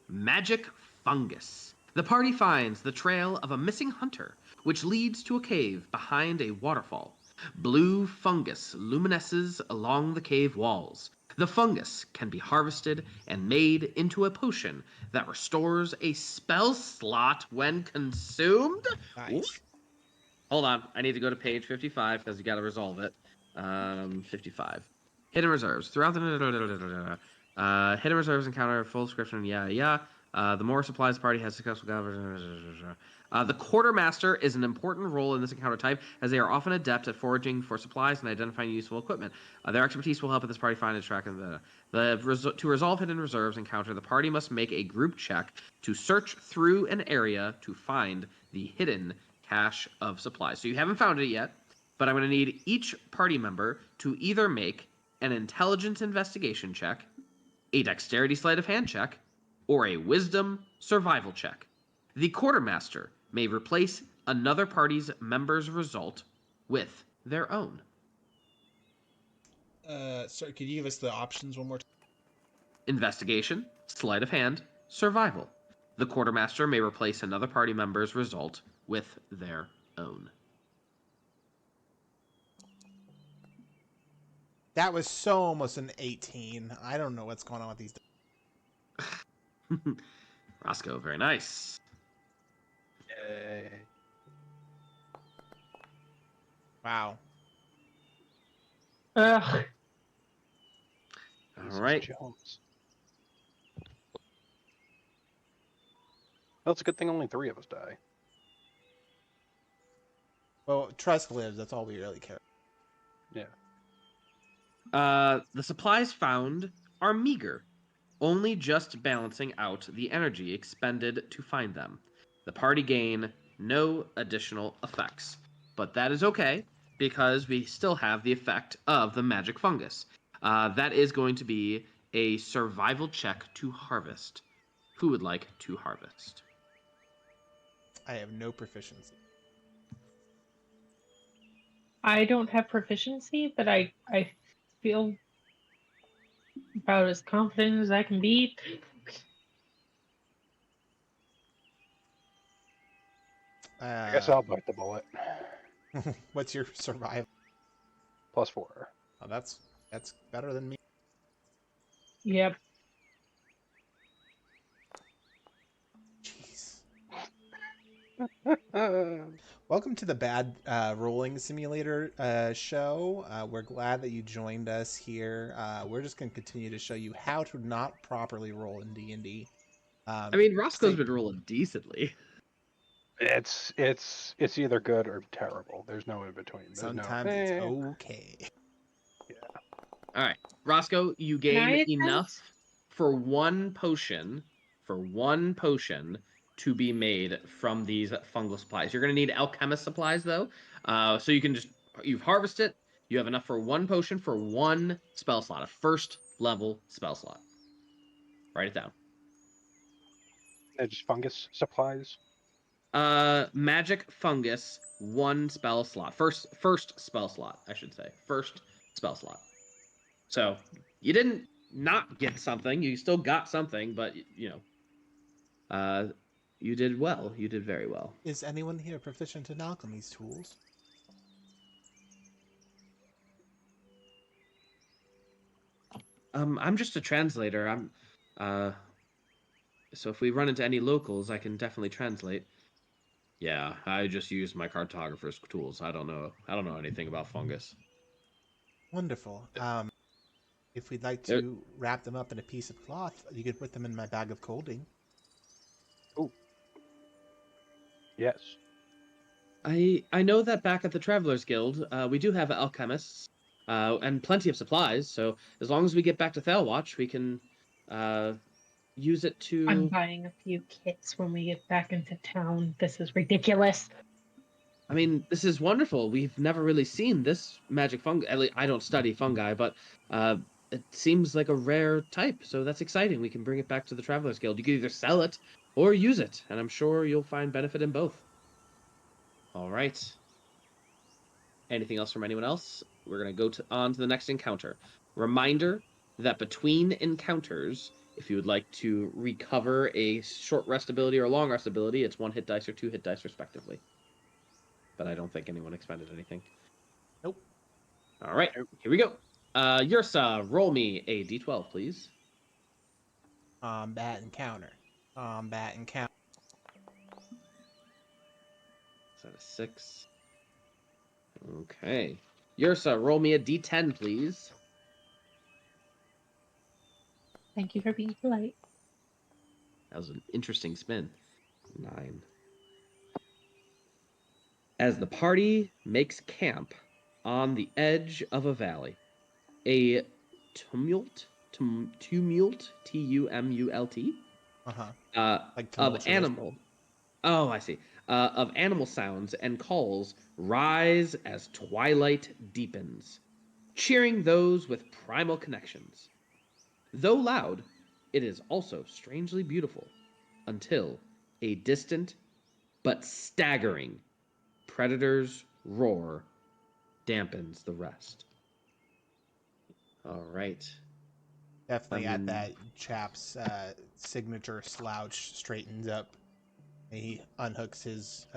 Magic fungus. The party finds the trail of a missing hunter, which leads to a cave behind a waterfall. Blue fungus luminesces along the cave walls. The fungus can be harvested and made into a potion that restores a spell slot when consumed. Nice. Ooh. Hold on, I need to go to page 55 because you got to resolve it. 55. Hidden reserves. Throughout the hidden reserves encounter full description. The more supplies the party has successful. The quartermaster is an important role in this encounter type, as they are often adept at foraging for supplies and identifying useful equipment. Their expertise will help this party find and track to resolve hidden reserves encounter. The party must make a group check to search through an area to find the hidden cache of supplies. So you haven't found it yet, but I'm going to need each party member to either make an intelligence investigation check, a dexterity sleight of hand check, or a wisdom survival check. The quartermaster may replace another party's member's result with their own. Sorry, could you give us the options one more time? Investigation, sleight of hand, survival. The quartermaster may replace another party member's result with their own. That was so almost an 18. I don't know what's going on with these. Roscoe, very nice. Yay. Wow. Ugh. All right. Jones. Well, it's a good thing only 3 of us die. Well, Trusk lives. That's all we really care. The supplies found are meager, only just balancing out the energy expended to find them. The party gain no additional effects, but that is okay because we still have the effect of the magic fungus. That is going to be a survival check to harvest. Who would like to harvest? I have no proficiency. I don't have proficiency, but I feel about as confident as I can be. I guess I'll bite the bullet. What's your survival? +4. Oh, that's better than me. Yep. Jeez. Welcome to the Bad Rolling Simulator show. We're glad that you joined us here. We're just going to continue to show you how to not properly roll in D&D. I mean, Roscoe's been rolling decently. It's either good or terrible. There's no in between. There's Sometimes it's okay. All right, Roscoe, you Can I gain attempt? enough for one potion to be made from these fungal supplies. You're going to need alchemist supplies though, so you've harvested. You have enough for one potion for one spell slot, a first level spell slot. Write it down. Just fungus supplies. Magic fungus, one spell slot. First spell slot, I should say. First spell slot. So you didn't not get something. You still got something, but you did well. You did very well. Is anyone here proficient in alchemy's tools? I'm just a translator. So if we run into any locals, I can definitely translate. Yeah, I just use my cartographer's tools. I don't know anything about fungus. Wonderful. If we'd like to wrap them up in a piece of cloth, you could put them in my bag of colding. Oh. Yes. I know that back at the Travelers Guild, we do have alchemists and plenty of supplies. So as long as we get back to Thalwatch, we can use it to. I'm buying a few kits when we get back into town. This is ridiculous. I mean, this is wonderful. We've never really seen this magic fungi. At least I don't study fungi, but it seems like a rare type. So that's exciting. We can bring it back to the Travelers Guild. You can either sell it or use it, and I'm sure you'll find benefit in both. All right. Anything else from anyone else? We're going to go on to the next encounter. Reminder that between encounters, if you would like to recover a short rest ability or a long rest ability, it's 1 hit dice or 2 hit dice respectively. But I don't think anyone expended anything. Nope. All right, here we go. Yersa, roll me a d12, please. Combat encounter. Combat encounter. Is that a 6? Okay. Yersa, roll me a d10, please. Thank you for being polite. That was an interesting spin. 9. As the party makes camp on the edge of a valley, a tumult, T-U-M-U-L-T, Like of animal. Oh, I see. Of animal sounds and calls rise as twilight deepens, cheering those with primal connections. Though loud, it is also strangely beautiful, until a distant but staggering predator's roar dampens the rest. All right. Definitely at that chap's signature slouch straightens up. He unhooks his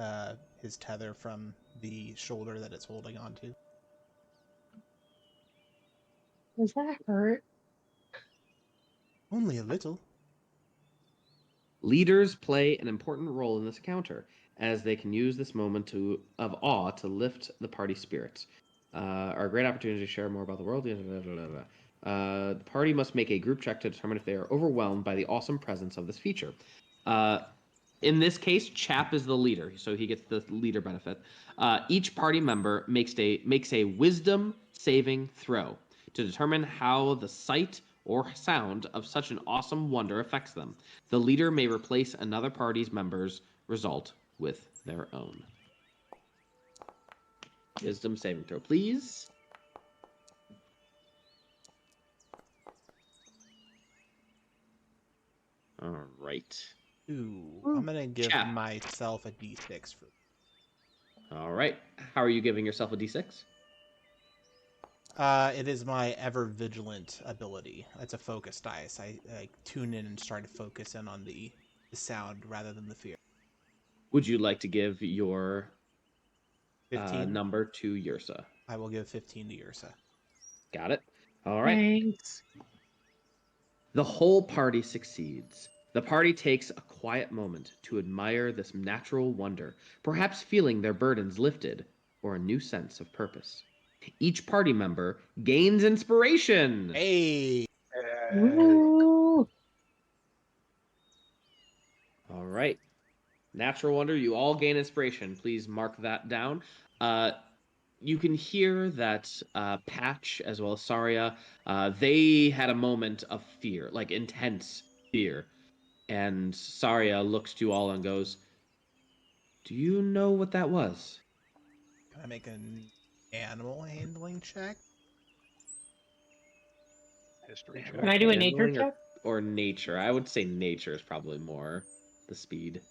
tether from the shoulder that it's holding onto. Does that hurt? Only a little. Leaders play an important role in this encounter, as they can use this moment of awe to lift the party spirits. Are a great opportunity to share more about the world. The party must make a group check to determine if they are overwhelmed by the awesome presence of this feature. In this case, Chap is the leader, so he gets the leader benefit. Each party member makes a wisdom saving throw to determine how the sight or sound of such an awesome wonder affects them. The leader may replace another party's member's result with their own. Wisdom saving throw, please. All right. Ooh, I'm gonna give Chap. myself a d6 for. All right. How are you giving yourself a d6? It is my ever vigilant ability. It's a focus dice. I tune in and try to focus in on the sound rather than the fear. Would you like to give your 15. number to Yersa? I will give 15 to Yersa. Got it. All right. Thanks. The whole party succeeds. The party takes a quiet moment to admire this natural wonder, perhaps feeling their burdens lifted or a new sense of purpose. Each party member gains inspiration. Hey! Ooh. All right. Natural wonder, you all gain inspiration. Please mark that down. You can hear that Patch as well as Saria, they had a moment of fear, like intense fear. And Saria looks to you all and goes, "Do you know what that was?" Can I make an animal handling check? History Can check. I do a nature Handling check? or nature? I would say nature is probably more the speed.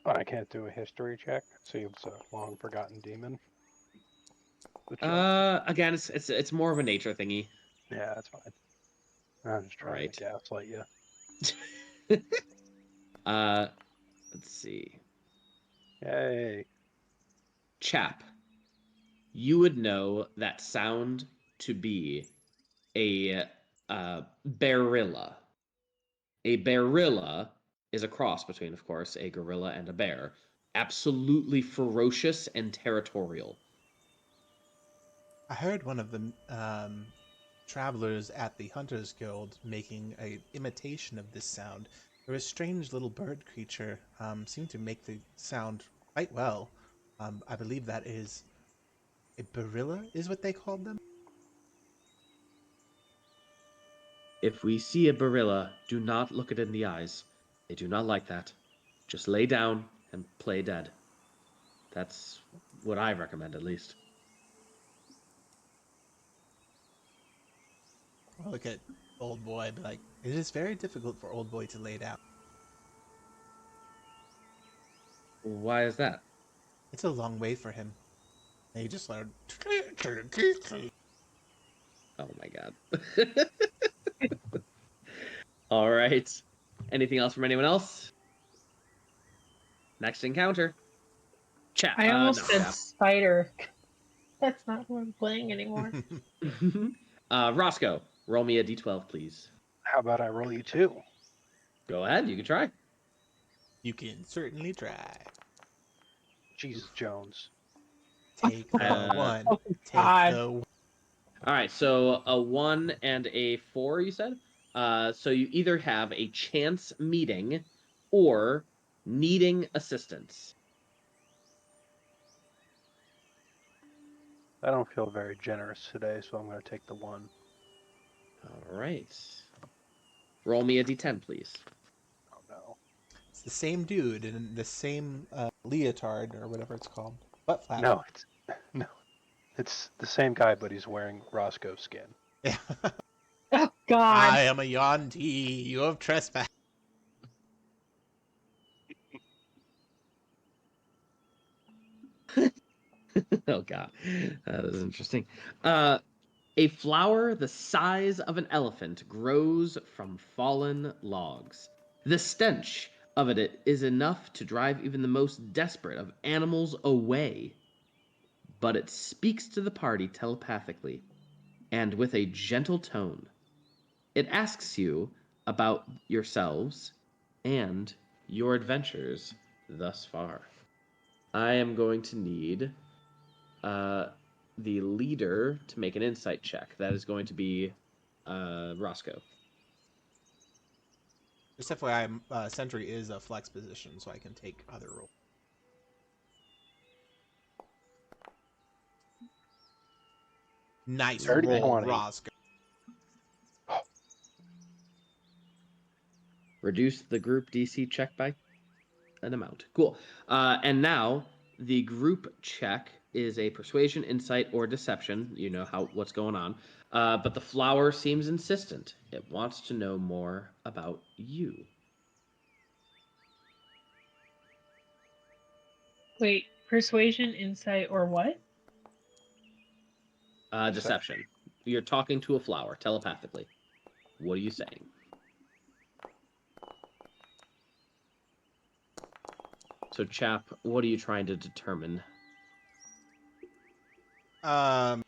Oh, I can't do a history check. See, it's a long forgotten demon. The check. Again, it's more of a nature thingy. Yeah, that's fine. I'm just trying Right. to gaslight you. Let's see. Yay. Chap, you would know that sound to be a barilla. A barilla is a cross between, of course, a gorilla and a bear. Absolutely ferocious and territorial. I heard one of the travelers at the Hunters Guild making an imitation of this sound. There was a strange little bird creature seemed to make the sound quite well. I believe that is a barilla, is what they called them. If we see a barilla, do not look it in the eyes. They do not like that. Just lay down and play dead. That's what I recommend, at least. I'll look at old boy and be like, it is very difficult for old boy to lay down. Why is that? It's a long way for him. And he just learned. Oh my god. All right. Anything else from anyone else? Next encounter. Chap. I almost said Chap. spider. That's not who I'm playing anymore. Roscoe, roll me a d12, please. How about I roll you 2? Go ahead. You can try. You can certainly try. Jesus Jones. Take the one. Oh, Take God. the one. All right. So a 1 and a 4, you said? So you either have a chance meeting or needing assistance. I don't feel very generous today, so I'm going to take the 1. All right. Roll me a d10, please. Oh no. It's the same dude in the same leotard or whatever it's called. Butt flap. No, it's the same guy, but he's wearing Roscoe's skin. Yeah. Oh, God. I am a Yuan. You have trespassed. Oh god, that is interesting. A flower the size of an elephant grows from fallen logs. The stench of it is enough to drive even the most desperate of animals away. But it speaks to the party telepathically and with a gentle tone. It asks you about yourselves and your adventures thus far. I am going to need the leader to make an insight check. That is going to be Roscoe. Just FYI, Sentry is a flex position, so I can take other rolls. Nice Dirty roll, 20. Roscoe. Reduce the group DC check by an amount. Cool. And now the group check is a persuasion, insight, or deception. You know what's going on. But the flower seems insistent. It wants to know more about you. Wait, persuasion, insight, or what? Deception. You're talking to a flower telepathically. What are you saying? So, Chap, what are you trying to determine? Nice.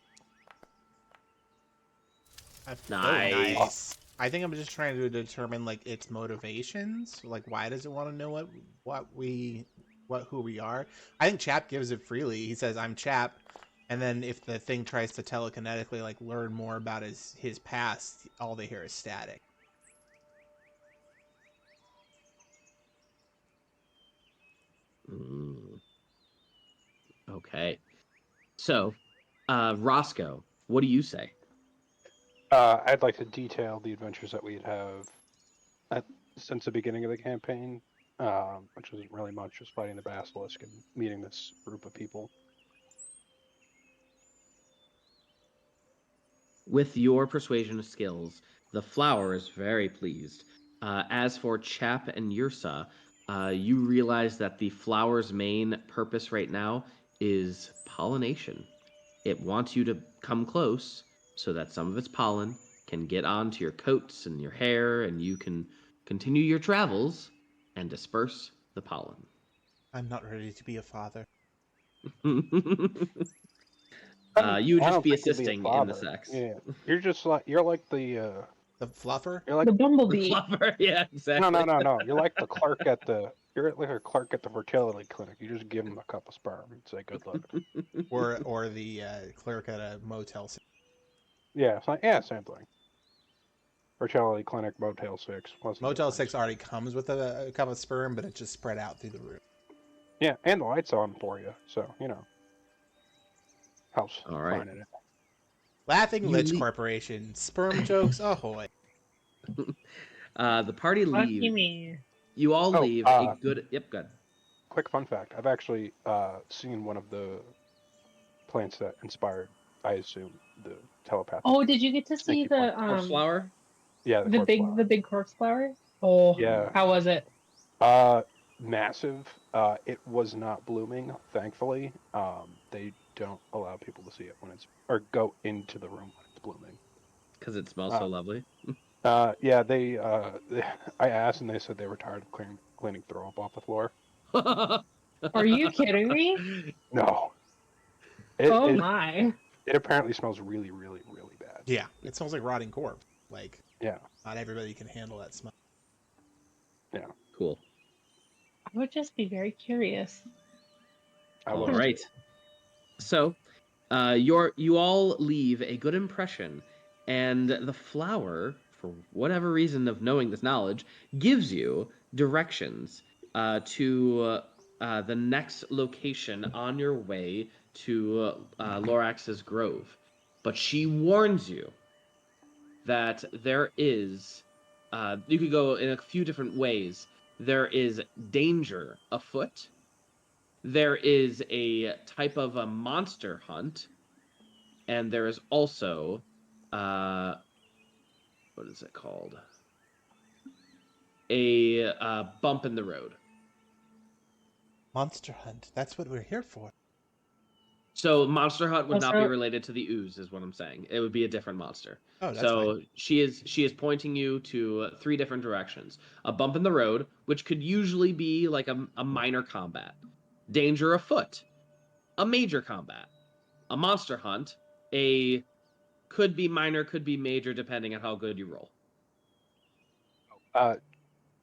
Nice. I think I'm just trying to determine like its motivations. Like, why does it want to know who we are? I think Chap gives it freely. He says, "I'm Chap," and then if the thing tries to telekinetically like learn more about his past, all they hear is static. Okay. So, Roscoe, what do you say? I'd like to detail the adventures that we'd have since the beginning of the campaign, which wasn't really much, just fighting the Basilisk and meeting this group of people. With your persuasion skills, the flower is very pleased. As for Chap and Yersa, you realize that the flower's main purpose right now is pollination. It wants you to come close so that some of its pollen can get onto your coats and your hair, and you can continue your travels and disperse the pollen. I'm not ready to be a father. You would just be assisting in the sex. Yeah, you're like the fluffer. You're like The bumblebee. Fluffer, yeah, exactly. No. You're like the clerk at the. You're like a clerk at the fertility clinic. You just give him a cup of sperm and say good luck. or the clerk at a motel. Yeah, same thing. Fertility clinic, Motel 6. Motel 6 already comes with a cup of sperm, but it's just spread out through the room. Yeah, and the lights on for you, so helps. All right. Finding it. Laughing Lich Corporation, sperm jokes, ahoy! The party leaves. Lucky me. You all leave a good. Yep, good. Quick fun fact: I've actually seen one of the plants that inspired, I assume, the telepathic. Oh, did you get to see the corpse flower? Yeah, the big corpse flower? Oh, yeah. How was it? Massive. It was not blooming, thankfully. They don't allow people to see it when or go into the room when it's blooming. Because it smells so lovely. Yeah, I asked and they said they were tired of cleaning throw up off the floor. Are you kidding me? No. My. It apparently smells really, really, really bad. Yeah, it smells like rotting corpse. Like, yeah, not everybody can handle that smell. Yeah. Cool. I would just be very curious. All right. So, you all leave a good impression, and the flower, for whatever reason of knowing this knowledge, gives you directions to the next location on your way to Lorax's Grove. But she warns you that there is, you could go in a few different ways. There is danger afoot. There is a type of a monster hunt, and there is also, what is it called? A bump in the road. Monster hunt. That's what we're here for. So monster hunt would not be related to the ooze, is what I'm saying. It would be a different monster. Oh, that's so fine. she is pointing you to 3 different directions. A bump in the road, which could usually be like a minor combat. Danger afoot, a major combat. A monster hunt, could be minor, could be major, depending on how good you roll.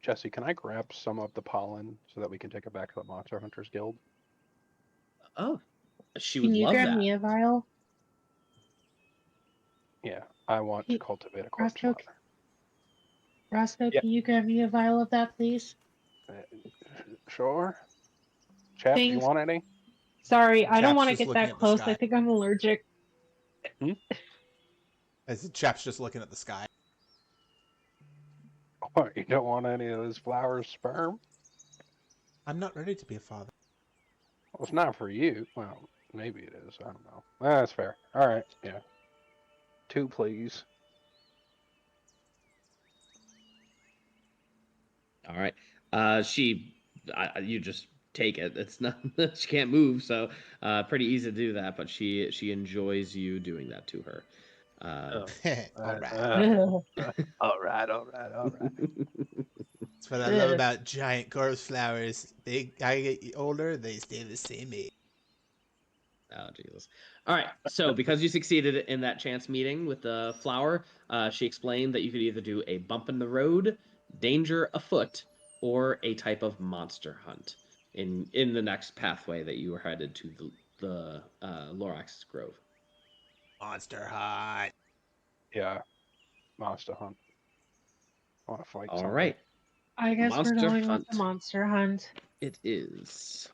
Jesse, can I grab some of the pollen so that we can take it back to the Monster Hunters Guild? Oh, she would love that. Can you grab me a vial? Yeah, I want to cultivate a corpse flower. Roscoe, Yeah. can you grab me a vial of that, please? Sure. Chap, do you Thanks. want any? Sorry, I don't Chap's want to just get looking that at the close. sky. I think I'm allergic. As the chap's just looking at the sky. What, you don't want any of this flower's sperm? I'm not ready to be a father. Well, it's not for you. Well, maybe it is. I don't know. That's fair. All right. Yeah. 2, please. All right. You just take it. It's not. She can't move, so pretty easy to do that. But she enjoys you doing that to her. All right. Ugh. All right. That's what I love about giant corpse flowers. I get older, they stay the same age. Oh, Jesus. All right. So, because you succeeded in that chance meeting with the flower, she explained that you could either do a bump in the road, danger afoot, or a type of monster hunt in the next pathway that you were headed to the Lorax's Grove. Monster Hunt. Yeah. Monster hunt. I want to fight All something. right. I guess we're Monster going hunt. with the monster hunt. It is.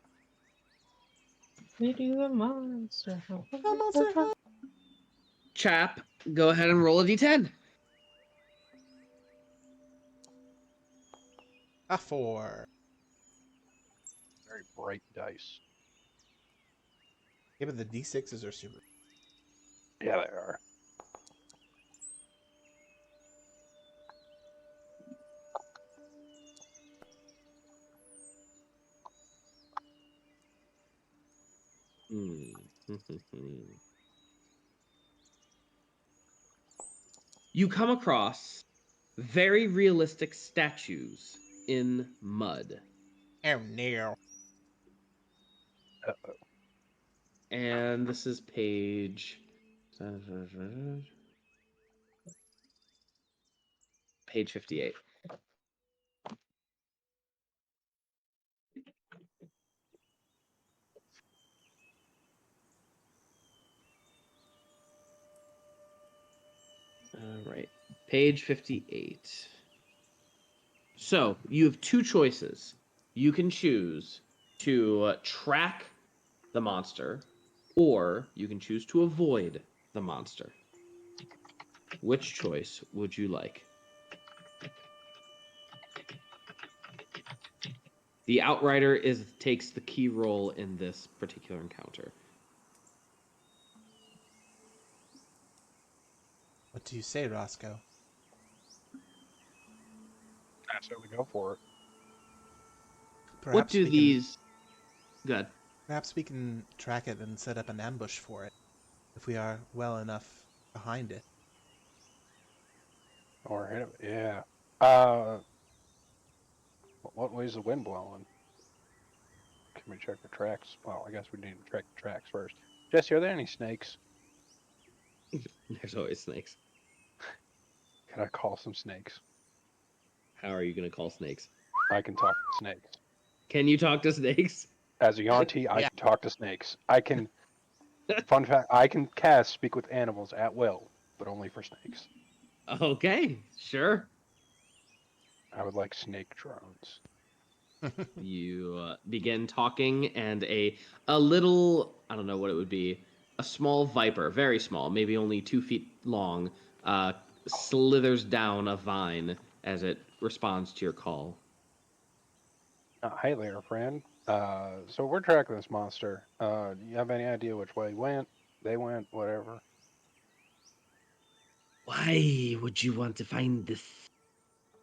We do the monster hunt. A monster hunt. Chap, go ahead and roll a d10. A 4. Very bright dice. Yeah, but the D6s are super. Yeah, they are. You come across very realistic statues in mud. Oh no. Uh-oh. And this is page 58. All right. Page 58. So, you have two choices. You can choose to track the monster, or you can choose to avoid the monster. Which choice would you like? The Outrider takes the key role in this particular encounter. What do you say, Roscoe? I say we go for it. What do these... Good. Perhaps we can track it and set up an ambush for it, if we are well enough behind it. Or hit it. Yeah. What way's the wind blowing? Can we check the tracks? Well, I guess we need to check the tracks first. Jesse, are there any snakes? There's always snakes. Can I call some snakes? How are you going to call snakes? I can talk to snakes. Can you talk to snakes? As a Yuan-Ti, I Yeah. can talk to snakes. I can... Fun fact, I can cast Speak with Animals at will, but only for snakes. Okay, sure. I would like snake drones. You begin talking, and a little, I don't know what it would be, a small viper, very small, maybe only 2 feet long, slithers down a vine as it responds to your call. Hey there, friend. So we're tracking this monster. Do you have any idea which way they went, whatever? Why would you want to find this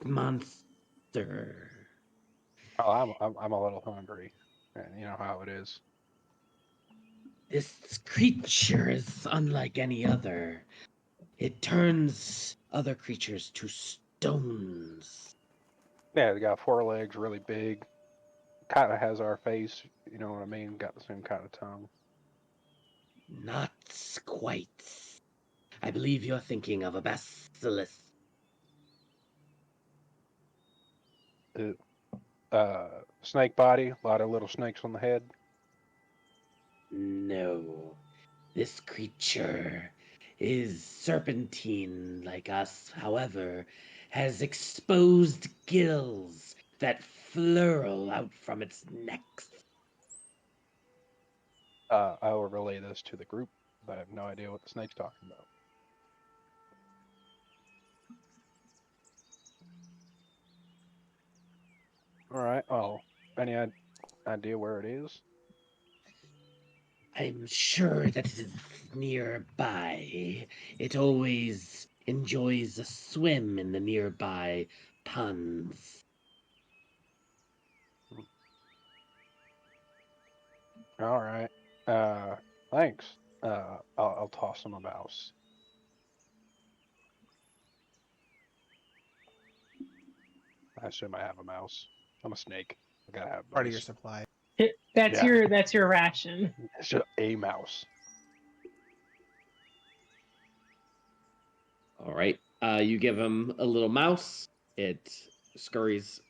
monster? Oh, I'm a little hungry. And you know how it is. This creature is unlike any other. It turns other creatures to stones. Yeah, they got 4 legs, really big. Kind of has our face, you know what I mean? Got the same kind of tongue. Not quite. I believe you're thinking of a basilisk. Snake body, a lot of little snakes on the head. No. This creature is serpentine like us. However, has exposed gills that flurl out from its neck. I will relay this to the group, but I have no idea what the snake's talking about. All right. Well, any idea where it is? I'm sure that it is nearby. It always enjoys a swim in the nearby ponds. All right. Thanks. I'll toss him a mouse. I assume I have a mouse. I'm a snake. I gotta have Part of your mice. supply. That's Yeah. your ration. It's just a mouse. All right. You give him a little mouse. It scurries,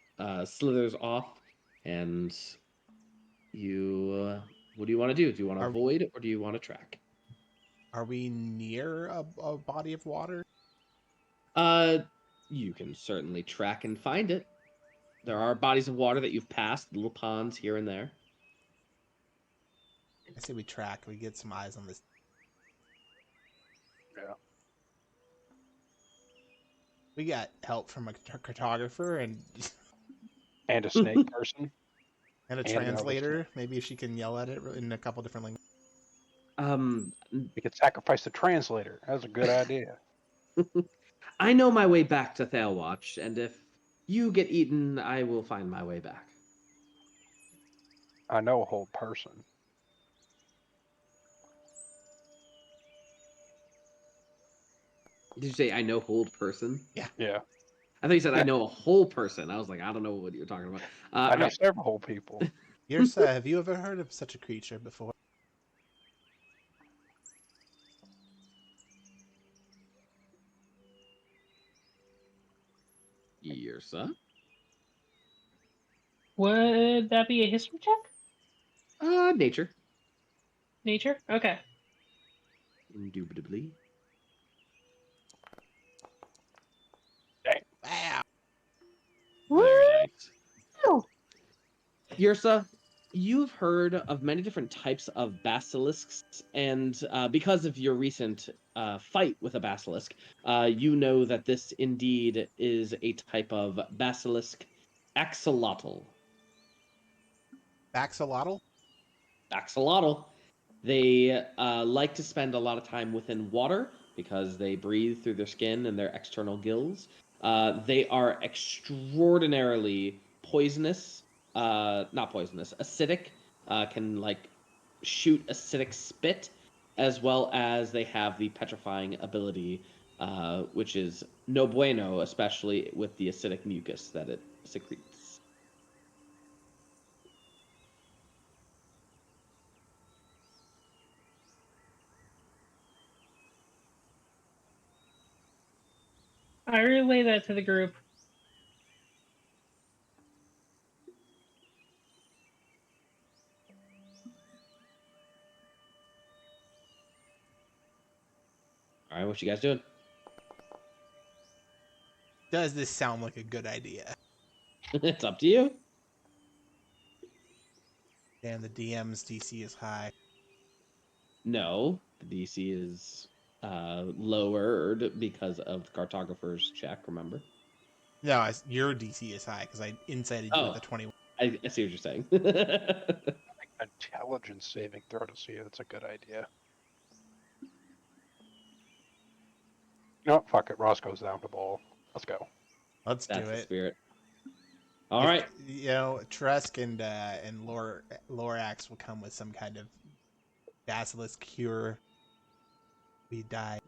slithers off, and you. What do you want to do? Do you want to avoid or do you want to track? Are we near a body of water? You can certainly track and find it. There are bodies of water that you've passed, little ponds here and there. I say we track. We get some eyes on this. Yeah. We got help from a cartographer And a snake person. and a And another translator. Maybe if she can yell at it in a couple different languages. We could sacrifice the translator. That's a good idea. I know my way back to Thalewatch, and if you get eaten, I will find my way back. I know a whole person. Did you say I know hold person? Yeah. I thought you said I know a whole person. I was like, I don't know what you're talking about. I know alright. several whole people. Yersa, have you ever heard of such a creature before? Yersa? Would that be a history check? Nature. Nature? Okay. Indubitably. Wow. Very nice. Woo! Yersa, you've heard of many different types of basilisks, and because of your recent fight with a basilisk, you know that this indeed is a type of basilisk axolotl. Bascolotal? Axolotl. They like to spend a lot of time within water because they breathe through their skin and their external gills. They are extraordinarily poisonous. Not poisonous, acidic. Can like shoot acidic spit, as well as they have the petrifying ability, which is no bueno, especially with the acidic mucus that it secretes. I relay that to the group. All right, what you guys doing? Does this sound like a good idea? It's up to you. And the DM's DC is high. No, the DC is lowered because of the cartographer's check, remember? No, your DC is high because I incited you with a 21. I see what you're saying. Intelligence saving throw to see if it's a good idea. No, fuck it. Roscoe's down to ball. Let's go. Let's That's do the it. spirit. All right. You know, Trusk and Lorax will come with some kind of basilisk cure. We die.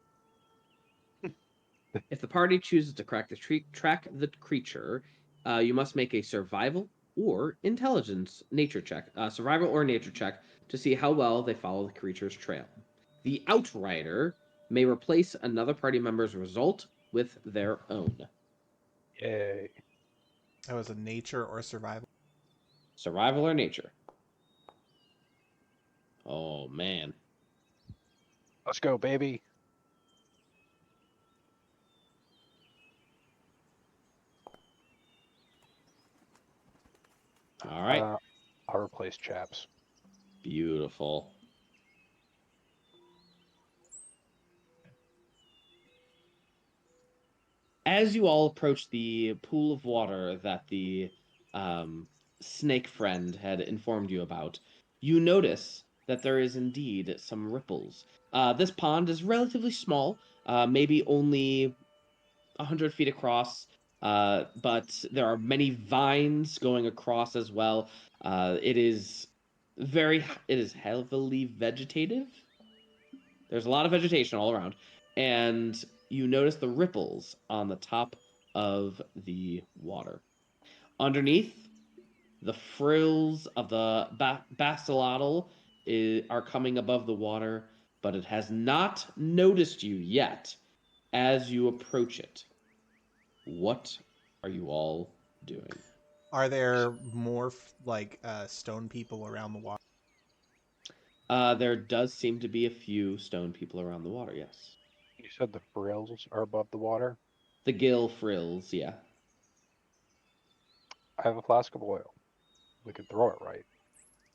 If the party chooses to track the creature, you must make a survival or intelligence nature check. Survival or nature check to see how well they follow the creature's trail. The outrider may replace another party member's result with their own. Yay. That was a nature or survival. Survival or nature. Oh, man. Let's go, baby. All right. I'll replace Chaps. Beautiful. As you all approach the pool of water that the snake friend had informed you about, you notice that there is indeed some ripples. This pond is relatively small, maybe only 100 feet across, but there are many vines going across as well. It is heavily vegetative. There's a lot of vegetation all around, and you notice the ripples on the top of the water. Underneath, the frills of the Bascolotal are coming above the water, but it has not noticed you yet as you approach it. What are you all doing? Are there more stone people around the water? There does seem to be a few stone people around the water, yes. You said the frills are above the water? The gill frills, yeah. I have a flask of oil. We could throw it right.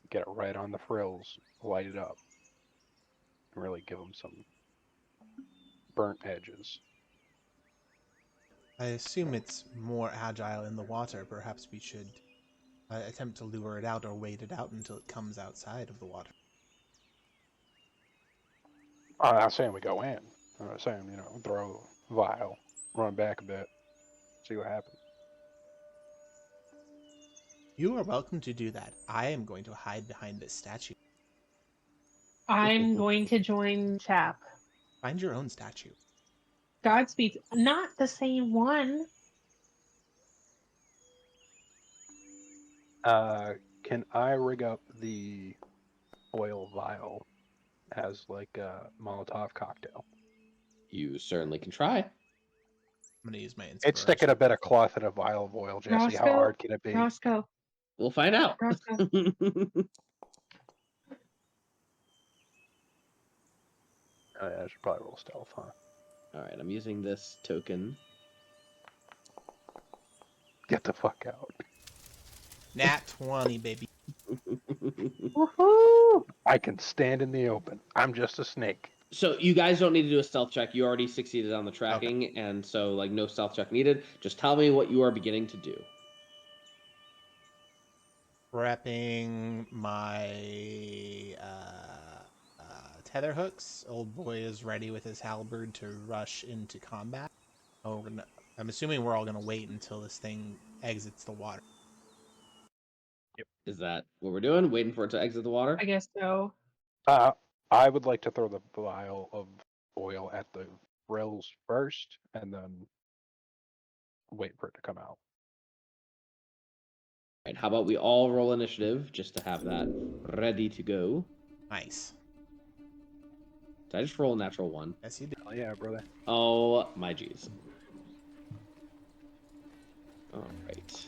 Get it right on the frills, light it up. And really give them some burnt edges. I assume it's more agile in the water. Perhaps we should attempt to lure it out or wait it out until it comes outside of the water. I'm not saying we go in. I'm not saying, throw a vial, run back a bit, see what happens. You are welcome to do that. I am going to hide behind this statue. I'm going to join Chap. Find your own statue. Godspeed. Not the same one. Can I rig up the oil vial as like a Molotov cocktail? You certainly can try. I'm going to use my inspiration. It's sticking a bit of cloth in a vial of oil, Jesse. Roscoe, How hard can it be? Roscoe. We'll find out. Roscoe. Oh, yeah, I should probably roll stealth, huh? All right, I'm using this token. Get the fuck out. Nat 20, baby. Woohoo! I can stand in the open. I'm just a snake. So you guys don't need to do a stealth check. You already succeeded on the tracking, and so no stealth check needed. Just tell me what you are beginning to do. Prepping my tether hooks. Old boy is ready with his halberd to rush into combat. I'm assuming we're all going to wait until this thing exits the water. Yep. Is that what we're doing? Waiting for it to exit the water? I guess so. I would like to throw the vial of oil at the frills first, and then wait for it to come out. All right, how about we all roll initiative just to have that ready to go? Nice. Did I just roll a natural one? Yes, you did. Oh yeah, brother. Oh my jeez. All right.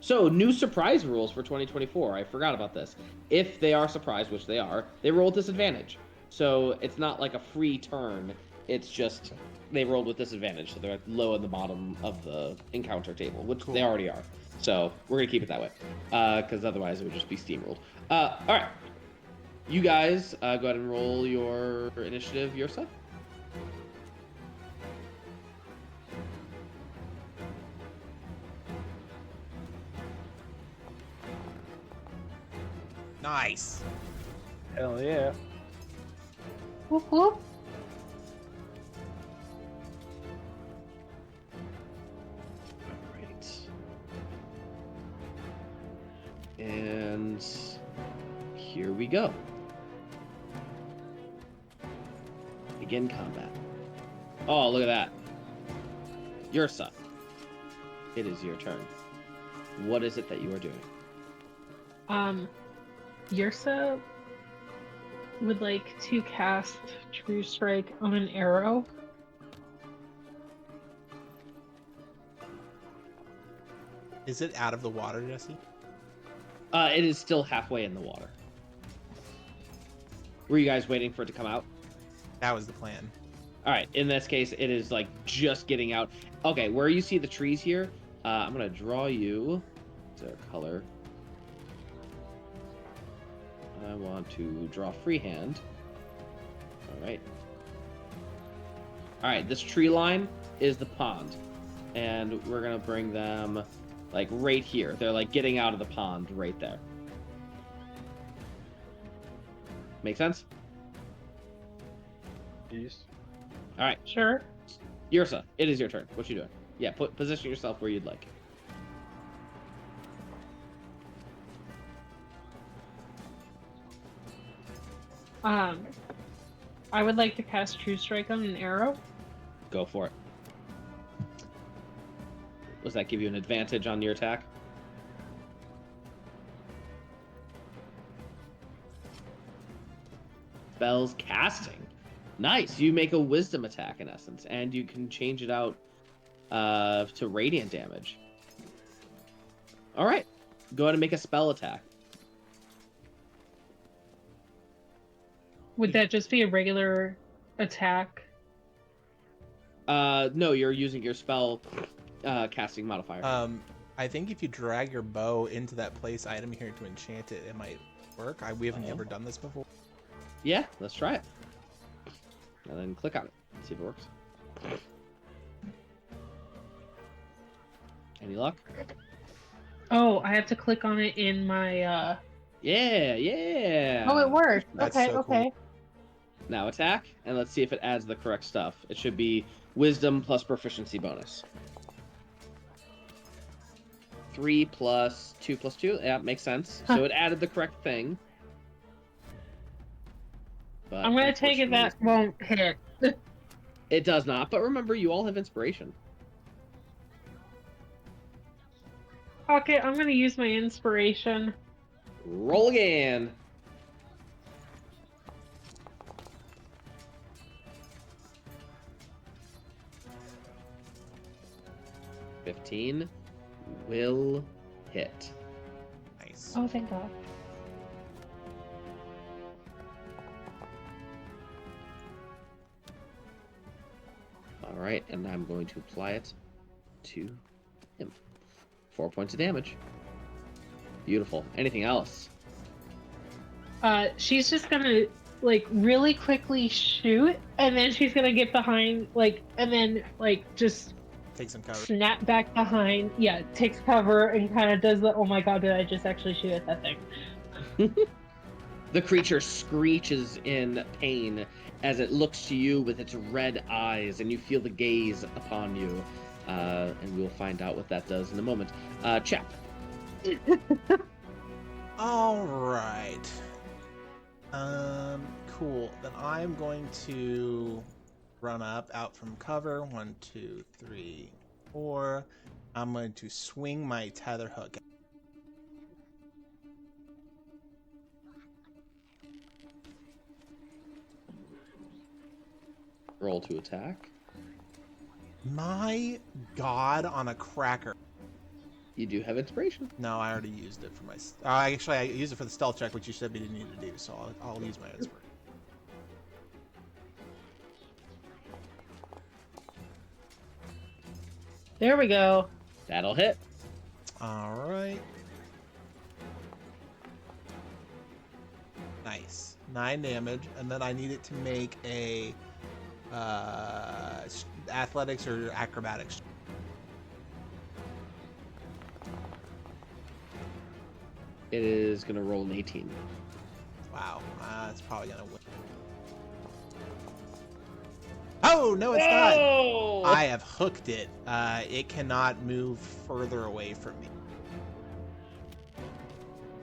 So, new surprise rules for 2024. I forgot about this. If they are surprised, which they are, they roll at disadvantage. So, it's not like a free turn. It's just they rolled with disadvantage. So, they're low in the bottom of the encounter table, which they already are. So, we're going to keep it that way. Because otherwise, it would just be steamrolled. All right. You guys, go ahead and roll your initiative, Yersa. Nice. Hell yeah. Whoop whoop. Right. And here we go. Begin combat. Oh, look at that. Yersa. It is your turn. What is it that you are doing? Yersa would like to cast True Strike on an arrow. Is it out of the water, Jesse? It is still halfway in the water. Were you guys waiting for it to come out? That was the plan. All right. In this case, it is like just getting out. Okay, where you see the trees here, I'm gonna draw you. Is there a color? I want to draw freehand. All right. All right. This tree line is the pond, and we're gonna bring them like right here. They're like getting out of the pond right there. Make sense? East. All right. Sure. Yersa, it is your turn. What you doing? Yeah, position yourself where you'd like. I would like to cast True Strike on an arrow. Go for it. Does that give you an advantage on your attack? Spells casting. Nice. You make a wisdom attack in essence, and you can change it out to radiant damage. All right. Go ahead and make a spell attack. Would that just be a regular attack? No, you're using your spell casting modifier. I think if you drag your bow into that place item here to enchant it, it might work. We haven't ever done this before. Yeah, let's try it. And then click on it. See if it works. Any luck? Oh, I have to click on it in my. Yeah. Oh, it worked. That's Okay, so okay. cool. Now attack, and let's see if it adds the correct stuff. It should be wisdom plus proficiency bonus. 3 plus 2 plus 2. Yeah, makes sense. So it added the correct thing. But I'm gonna take it that won't hit. it does not. But remember, you all have inspiration. Okay, I'm gonna use my inspiration. Roll again. $15 will hit. Nice. Oh, thank God. All right, and I'm going to apply it to him. 4 points of damage. Beautiful. Anything else? She's just gonna like really quickly shoot, and then she's gonna get behind, like, and then like just Take some cover. snap back behind. Yeah, takes cover and kind of does the oh my God, did I just actually shoot at that thing? The creature screeches in pain as it looks to you with its red eyes, and you feel the gaze upon you. And we'll find out what that does in a moment. Chap. All right. Cool. Then I'm going to run up out from cover. 1, 2, 3, 4. I'm going to swing my tether hook. Roll to attack. My God, on a cracker. You do have inspiration. No, I already used it for my. Actually, I used it for the stealth check, which you said we didn't need to do. So I'll use my inspiration. There we go. That'll hit. All right. Nice. 9 damage, and then I need it to make a athletics or acrobatics. It is going to roll an 18. Wow, it's probably gonna win. Oh no, it's not. I have hooked it. It cannot move further away from me.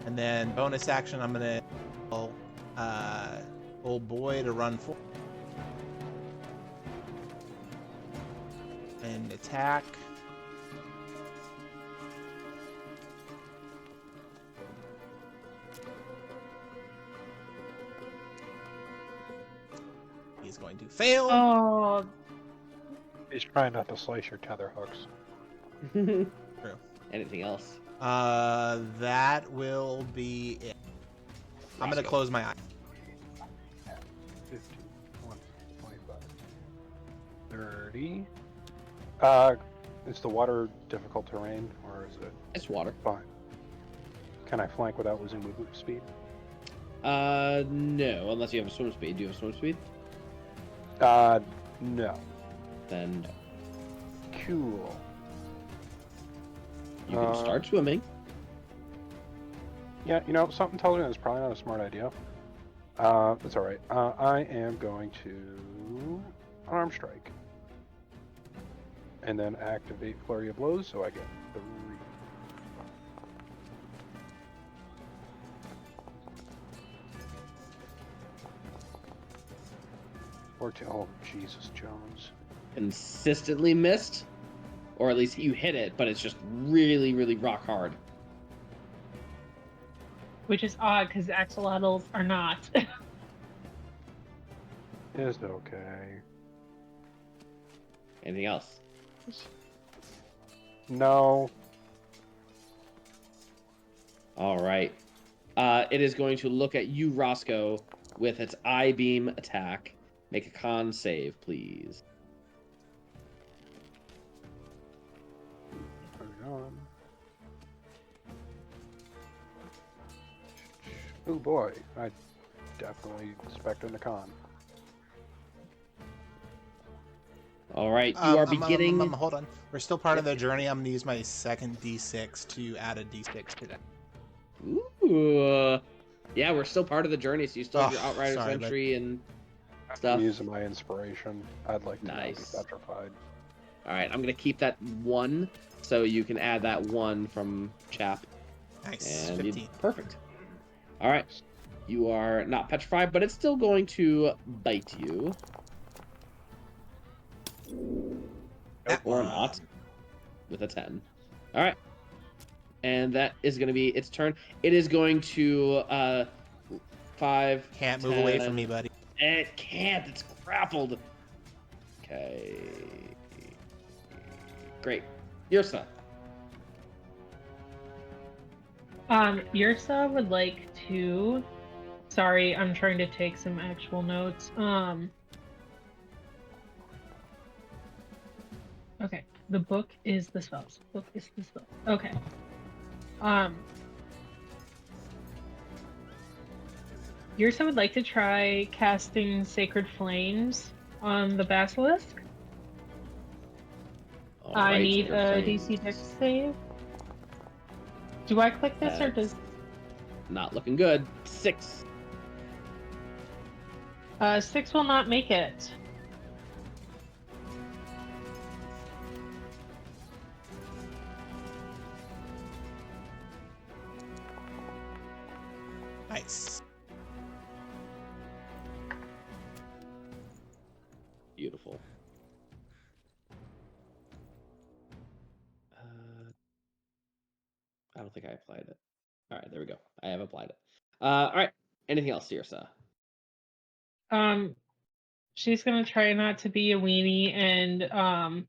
And then bonus action, I'm gonna old boy to run for and attack. He's going to fail. Oh, He's trying not to slice your tether hooks. True. True. Anything else? That will be it. I'm gonna close my eye. 15, 20, 25. 30. Is the water difficult terrain, or is it It's water. fine? Can I flank without losing movement speed? No, unless you have a swim speed. Do you have a swim speed? No. Then no. Cool. You can start swimming. Yeah, something tells me that's probably not a smart idea. That's alright. I am going to unarmed strike. And then activate Flurry of Blows, so I get 3. Oh, Jesus, Jones. Consistently missed, or at least you hit it, but it's just really, really rock hard. Which is odd because axolotls are not. Is okay. Anything else? No. All right. It is going to look at you, Roscoe, with its eye beam attack. Make a con save, please. Hang on. Oh boy, I definitely expecting a con. All right, you are beginning. Hold on. We're still part of the journey. I'm going to use my second D6 to add a D6 to that. Ooh. Yeah, we're still part of the journey, so you still have your Oh, Outrider's sorry, entry and I'm stuff. using my inspiration. I'd like to not be Nice. petrified. All right, I'm going to keep that 1, so you can add that 1 from Chap. Nice. And 15. perfect. All right. You are not petrified, but it's still going to bite you. Or not. With a 10. All right. And that is going to be its turn. It is going to 5. Can't move away from me, buddy. It can't. It's grappled. Okay. Great. Yersa. Yersa would like to. Sorry, I'm trying to take some actual notes. Okay. The book is the spells. Book is the spell. Okay. Yersa would like to try casting Sacred Flames on the Basilisk. All I right, need you're a saying DC Dex save. Do I click this or does... Not looking good. 6. 6 will not make it. Nice. Beautiful. I don't think I applied it. All right, there we go. I have applied it. All right. Anything else, Yersa? She's gonna try not to be a weenie and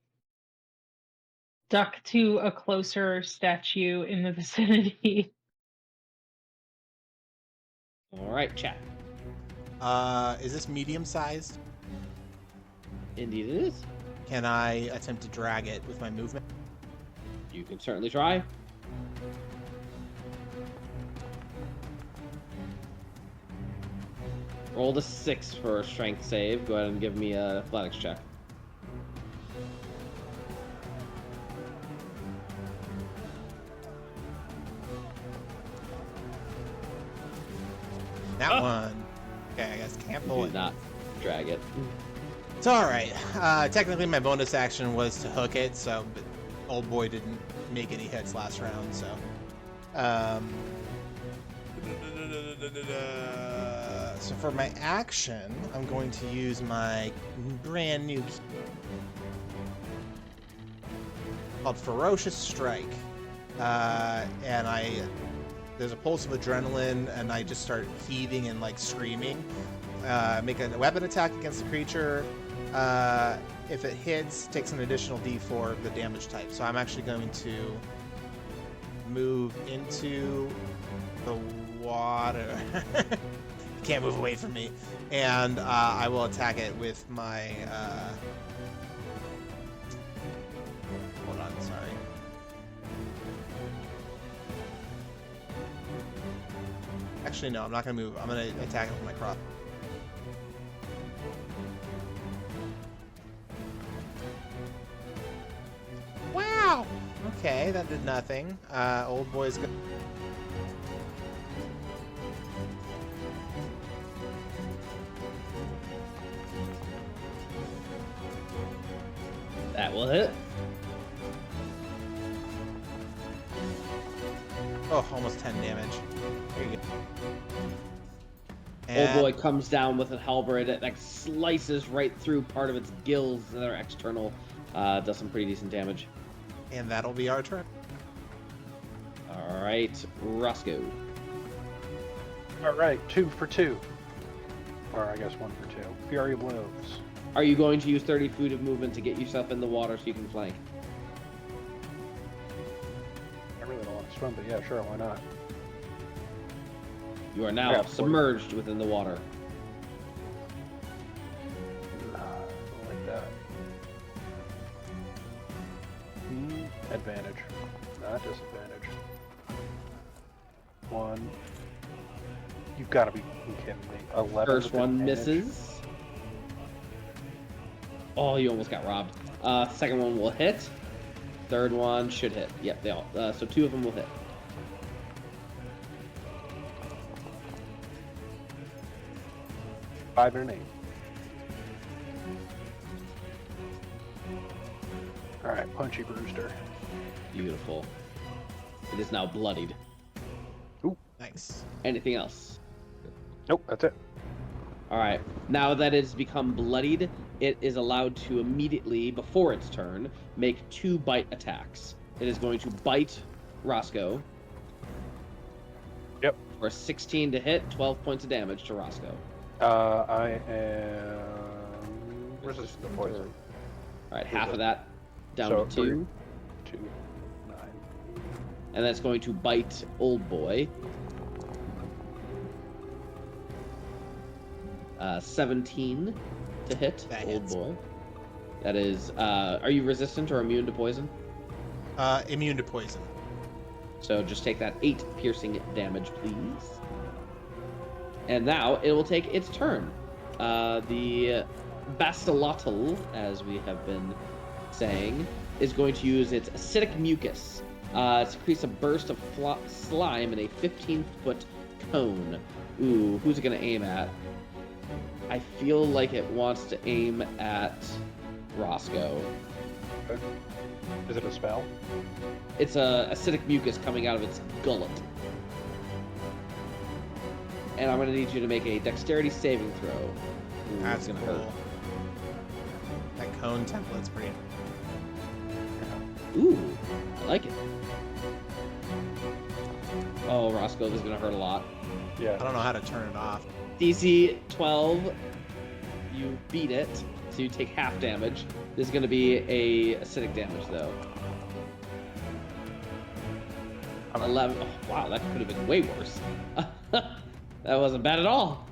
duck to a closer statue in the vicinity. All right, Chap. Is this medium sized? Indeed it is. Can I attempt to drag it with my movement? You can certainly try. Roll the 6 for a strength save. Go ahead and give me a athletics check. That one. Okay, I guess can't pull Do it. not drag it. It's alright. Technically my bonus action was to hook it, so but old boy didn't make any hits last round, so. So for my action, I'm going to use my brand new key called Ferocious Strike. And there's a pulse of adrenaline, and I just start heaving and like screaming. Make a weapon attack against the creature. If it hits, takes an additional D4 of the damage type. So I'm actually going to move into the water. Can't move away from me. And I will attack it with my Actually, no, I'm not gonna move. I'm gonna attack him with my cross. Wow. Okay, that did nothing. Old boy's go. That will hit. Oh, almost 10 damage. There you go. Old boy comes down with a halberd that like slices right through part of its gills that are external. Does some pretty decent damage. And that'll be our turn. All right, Roscoe. All right, 2 for 2. Or I guess 1 for 2. Fury blows. Are you going to use 30 feet of movement to get yourself in the water so you can flank? I really don't want to swim, but yeah, sure, why not? You are now Yeah, 40. submerged within the water. Like that. Advantage, not disadvantage. 1. You've got to be kidding me. 11. First with one advantage. misses. Oh, you almost got robbed. Second one will hit. Third one should hit. Yep, they all. So 2 of them will hit. Five and an 8. All right, punchy Brewster. Beautiful. It is now bloodied. Nice. Anything else? Nope, that's it. All right. Now that it's become bloodied, it is allowed to immediately, before its turn, make 2 bite attacks. It is going to bite Roscoe. Yep. For 16 to hit, 12 points of damage to Roscoe. I am resistant to poison. All right, half of that down So, to 2. 2, 9. And that's going to bite Old Boy. 17 to hit That Old hits. Boy. That is, are you resistant or immune to poison? Immune to poison. So just take that 8 piercing damage, please. And now it will take its turn. The Bascolotal, as we have been saying, is going to use its acidic mucus to create a burst of slime in a 15-foot cone. Ooh, who's it going to aim at? I feel like it wants to aim at Roscoe. Is it a spell? It's a acidic mucus coming out of its gullet. And I'm going to need you to make a dexterity saving throw. Ooh, That's it's cool. That cone template's pretty. Ooh, I like it. Oh, Roscoe, this is going to hurt a lot. Yeah. I don't know how to turn it off. DC 12, you beat it, so you take half damage. This is going to be a acidic damage, though. 11. Oh, wow, that could have been way worse. That wasn't bad at all.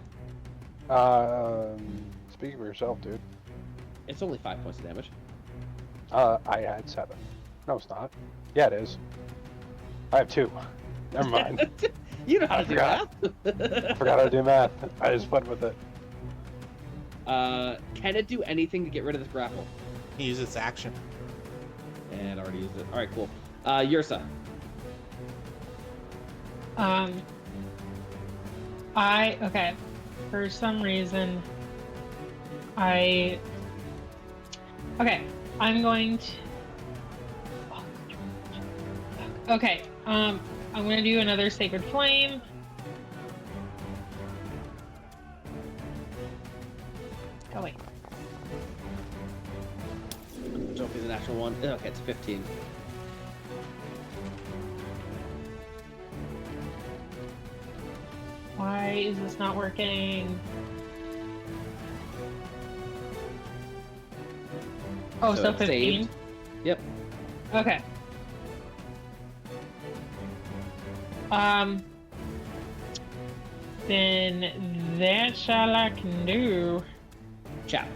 Speaking for yourself, dude. It's only 5 points of damage. I had 7. No, it's not. Yeah, it is. I have 2. Never mind. You know how to do forgot. math. Forgot how to do math. I just went with it. Can it do anything to get rid of this grapple? He uses its action. And already used it. All right, cool. Yersa. Okay. For some reason, okay, I'm going to. Okay, I'm gonna do another Sacred Flame. Oh wait. Don't be the natural one. Okay, it's 15. Why is this not working? Oh, so it's 15? saved. Yep. Okay. Then that's all I can do. Chap.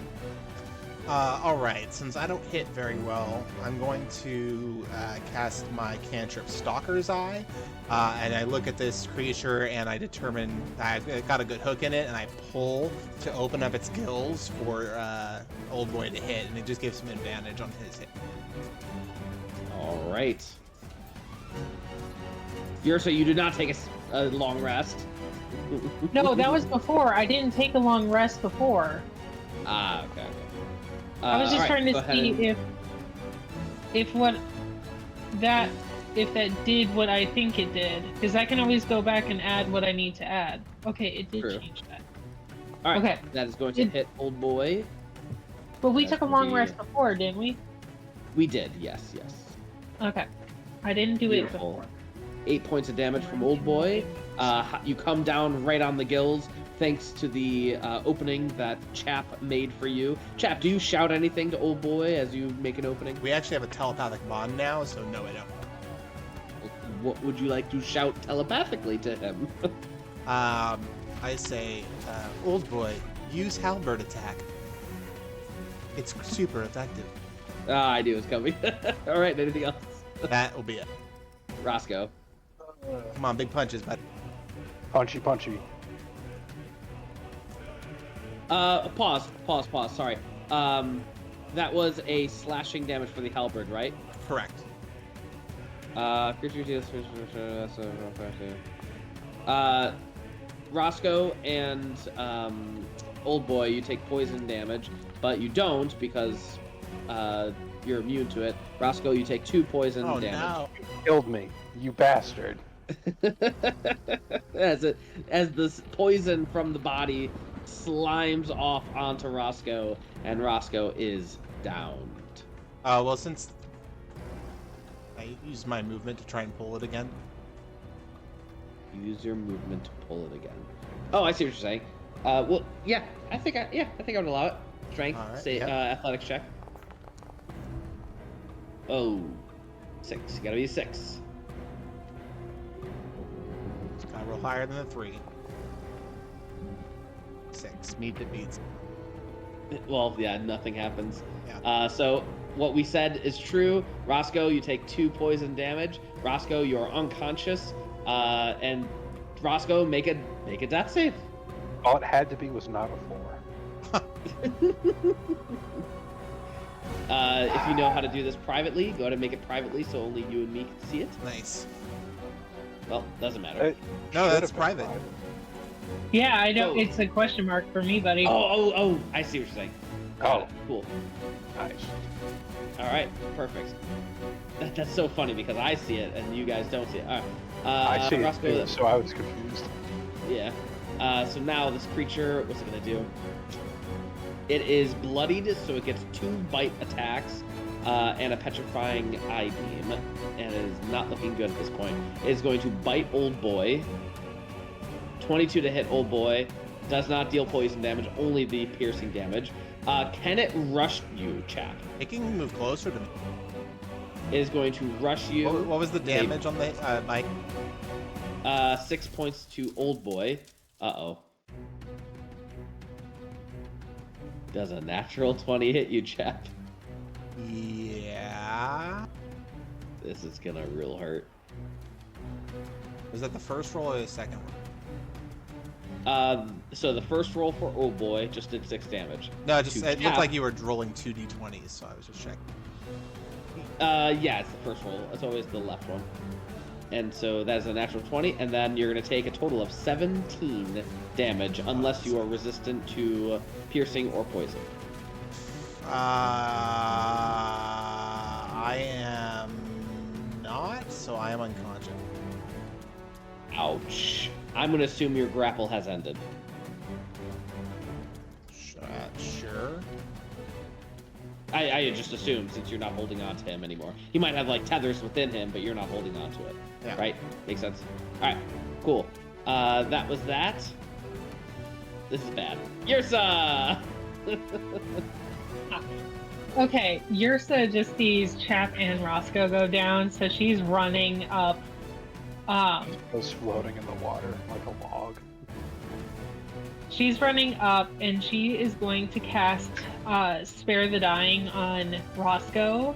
All right. Since I don't hit very well, I'm going to cast my cantrip Stalker's Eye, and I look at this creature and I determine I've got a good hook in it, and I pull to open up its gills for Old Boy to hit, and it just gives him advantage on his hit. All right. Yersa, you did not take a long rest. No, that was before. I didn't take a long rest before. Ah, okay. I was just trying to see if that did what I think it did, because I can always go back and add what I need to add. Okay, it did change that. All right. Okay. That is going to hit Old Boy. But we took a long rest before, didn't we? We did. Yes. Okay. I didn't do Beautiful. it before. 8 points of damage from Old Boy. You come down right on the gills, thanks to the opening that Chap made for you. Chap, do you shout anything to Old Boy as you make an opening? We actually have a telepathic bond now, so no, I don't. What would you like to shout telepathically to him? I say, Old Boy, use halberd attack. It's super effective. I knew it was coming. All right, anything else? That will be it. Roscoe. Come on, big punches, bud. Punchy. Pause. Sorry. That was a slashing damage for the halberd, right? Correct. Roscoe and Old Boy, you take poison damage, but you don't because you're immune to it. Roscoe, you take 2 poison damage. No. You killed me, you bastard. as the poison from the body slimes off onto Roscoe, and Roscoe is downed. Well, since I use my movement to try and pull it again. Use your movement to pull it again. Oh, I see what you're saying. Well, yeah, I think I would allow it. Strength, All right, say, yep. athletics check. Oh, 6. You gotta be a 6. It's gotta roll higher than a 3. 6. Meet it beats. Well, yeah, nothing happens. Yeah. So what we said is true. Roscoe, you take 2 poison damage. Roscoe, you are unconscious. And Roscoe, make a death save. All it had to be was not a 4. If you know how to do this privately, go ahead and make it privately so only you and me can see it. Nice. Well, doesn't matter. No, Should that's have been private. Yeah, I know. So- It's a question mark for me, buddy. Oh, I see what you're saying. Got it. Cool. Nice. All right, perfect. That's so funny because I see it and you guys don't see it. All right. I see it Roscoe, too, so I was confused. Yeah. So now this creature, what's it gonna do? It is bloodied, so it gets 2 bite attacks and a petrifying eye beam, and it is not looking good at this point. It is going to bite Old Boy. 22 to hit Old Boy. Does not deal poison damage, only the piercing damage. Can it rush you, Chap? It can move closer to me. It is going to rush you. What was the damage on the Mike? 6 points to Old Boy. Uh-oh. Does a natural 20 hit you, Chap? Yeah. This is gonna real hurt. Was that the first roll or the second one? So the first roll for Old Boy just did 6 damage. No, just To it looked Chap. like you were rolling 2d20s, so I was just checking. Yeah, it's the first roll. It's always the left one. And so that is a natural 20, and then you're going to take a total of 17 damage unless you are resistant to piercing or poison. I am not, so I am unconscious. Ouch. I'm going to assume your grapple has ended. Sure. I just assumed since you're not holding on to him anymore. He might have like tethers within him, but you're not holding on to it. Yeah. Right? Makes sense. Alright, cool. That was that. This is bad. Yersa! Okay, Yersa just sees Chap and Roscoe go down, so she's running up. I was floating in the water like a log. She's running up, and she is going to cast Spare the Dying on Roscoe.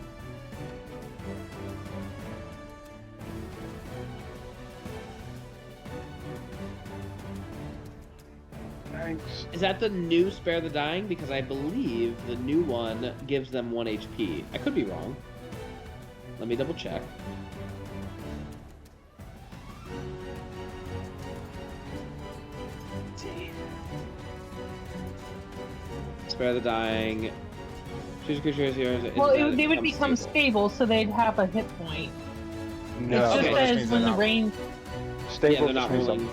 Thanks. Is that the new Spare the Dying? Because I believe the new one gives them 1 HP. I could be wrong. Let me double check. Let's see. Spare the Dying. Choose a creature as yours. Well, they would become stable, so they'd have a hit point. No. It just Okay. says when the range. Yeah, Stable they're not just means rolling.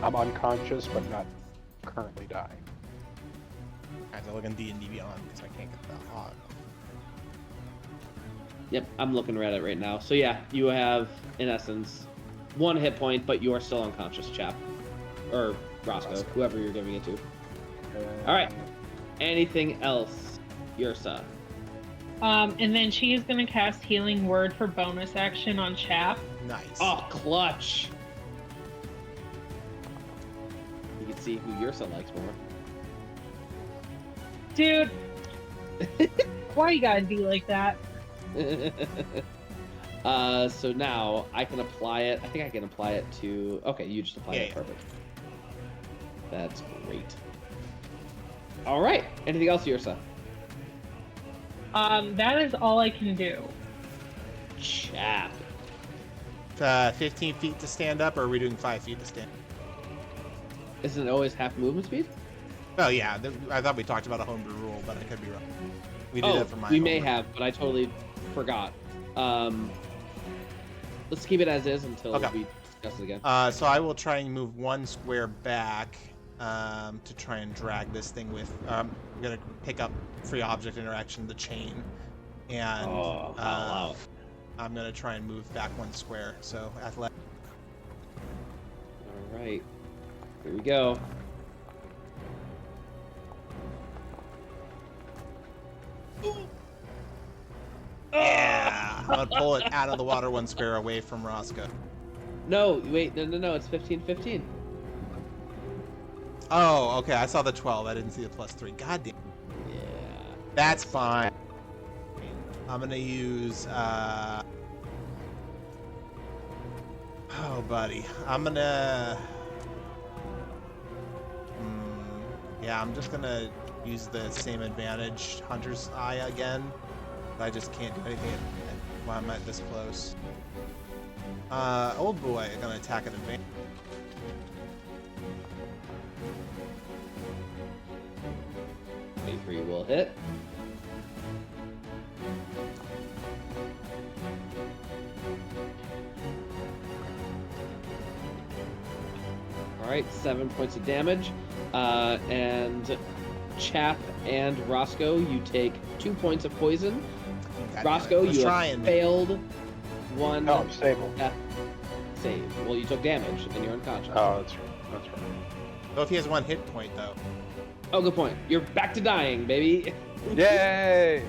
I'm unconscious, but not currently dying. I have to look in D&D Beyond because I can't get that hot. Yep, I'm looking at it right now. So yeah, you have, in essence, 1 hit point, but you are still unconscious, Chap. Or Roscoe, whoever you're giving it to. Alright. Anything else, Yersa? And then she is going to cast Healing Word for bonus action on Chap. Nice. Oh, clutch! You can see who Yersa likes more. Dude, why you gotta be like that? So now I can apply it. I think I can apply it to. Okay, you just apply it. Yeah. Perfect. That's great. All right. Anything else, Yersa? That is all I can do. Chap. 15 feet to stand up, or are we doing 5 feet to stand? Isn't it always half movement speed? Oh yeah, I thought we talked about a homebrew rule, but I could be wrong. We did Oh, that for my we may homebrew. have, but I totally forgot. Let's keep it as is until Okay. we discuss it again. So I will try and move 1 square back to try and drag this thing with. I'm gonna pick up free object interaction, the chain, and Oh, wow. I'm gonna try and move back 1 square. So athletic. All right. Here we go. Yeah, I'm gonna pull it out of the water 1 square away from Roscoe. No, wait, no, it's 15-15. Oh, okay. I saw the 12. I didn't see the +3. God damn. Yeah. That's fine. I'm gonna use. Oh, buddy. I'm gonna. Yeah, I'm just gonna use the same advantage, Hunter's Eye again. I just can't do anything while I'm at this close. Old boy, gonna attack at advantage. Wait for you will hit. All right, 7 points of damage, and Chap and Roscoe, you take 2 points of poison. God Roscoe, damn it. I was you trying, have man. failed 1 No, I'm stable. death save. Well, you took damage and you're unconscious. Oh, that's right. That's right. Well, if he has 1 hit point, though. Oh, good point. You're back to dying, baby. Yay!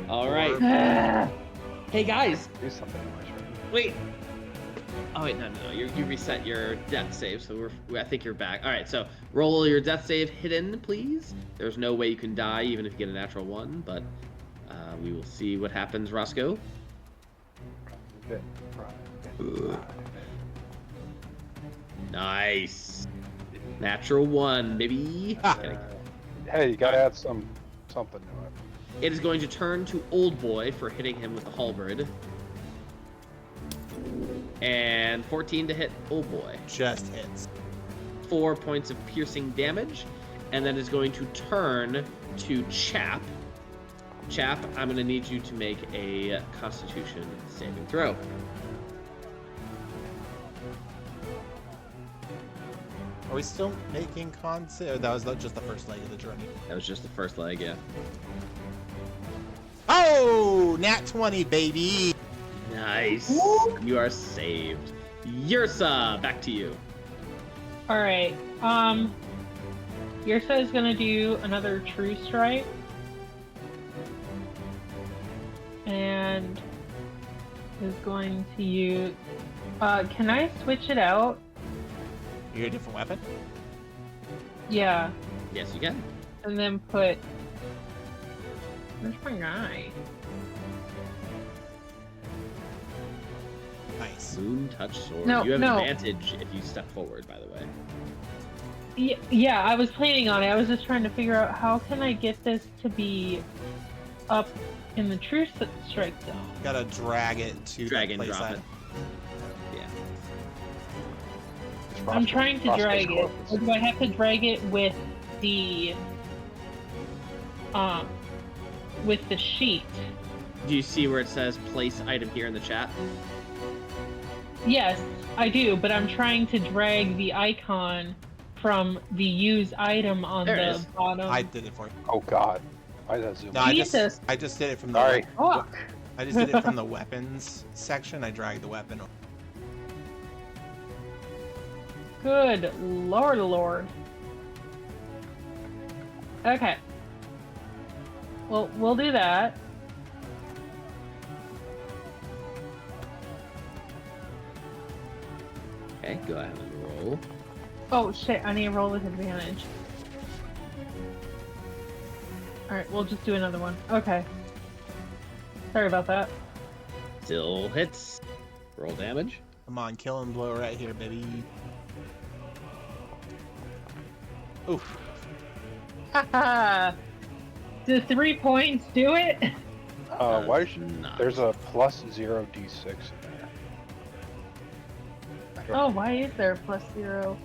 All right. Hey guys, Do something to my shirt. wait. Oh wait, no. You reset your death save, so I think you're back. All right, so roll your death save hidden, please. There's no way you can die, even if you get a natural 1, but we will see what happens, Roscoe. Nice. Natural 1, baby. Hey, you gotta add something to it. It is going to turn to Old Boy for hitting him with the halberd. And 14 to hit Old Boy. Just hits. 4 points of piercing damage. And then is going to turn to Chap. Chap, I'm going to need you to make a Constitution saving throw. Are we still making cons? Or that was just the first leg of the journey. That was just the first leg, yeah. Oh, nat 20, baby. Nice. You are saved. Yersa, back to you. All right. Yersa is gonna do another True Strike, and is going to use. Can I switch it out? You get a different weapon? Yeah, Yes, you can. and then put Where's my guy? Nice. Moon touch sword. No, you have no. advantage if you step forward, by the way. Yeah, I was planning on it. I was just trying to figure out how can I get this to be up in the true strike zone. Gotta drag it to Drag the and place drop I- it. Yeah. I'm trying to drag it. Or do I have to drag it with the sheet? Do you see where it says place item here in the chat? Yes, I do, but I'm trying to drag the icon from the use item on There it the is. bottom. I did it for you. Oh God. Why did that zoom? No, in? Jesus. I just did it from the. Sorry. Fuck. I just did it from the weapons section. I dragged the weapon. Good lord. Okay. Well, we'll do that. Okay, go ahead and roll. Oh shit, I need to roll with advantage. Alright, we'll just do another one. Okay. Sorry about that. Still hits. Roll damage. Come on, kill and blow right here, baby. Oof. Haha! Do 3 points do it? Why should not. there's a plus 0 d6 in there? I don't- Oh, why is there a +0?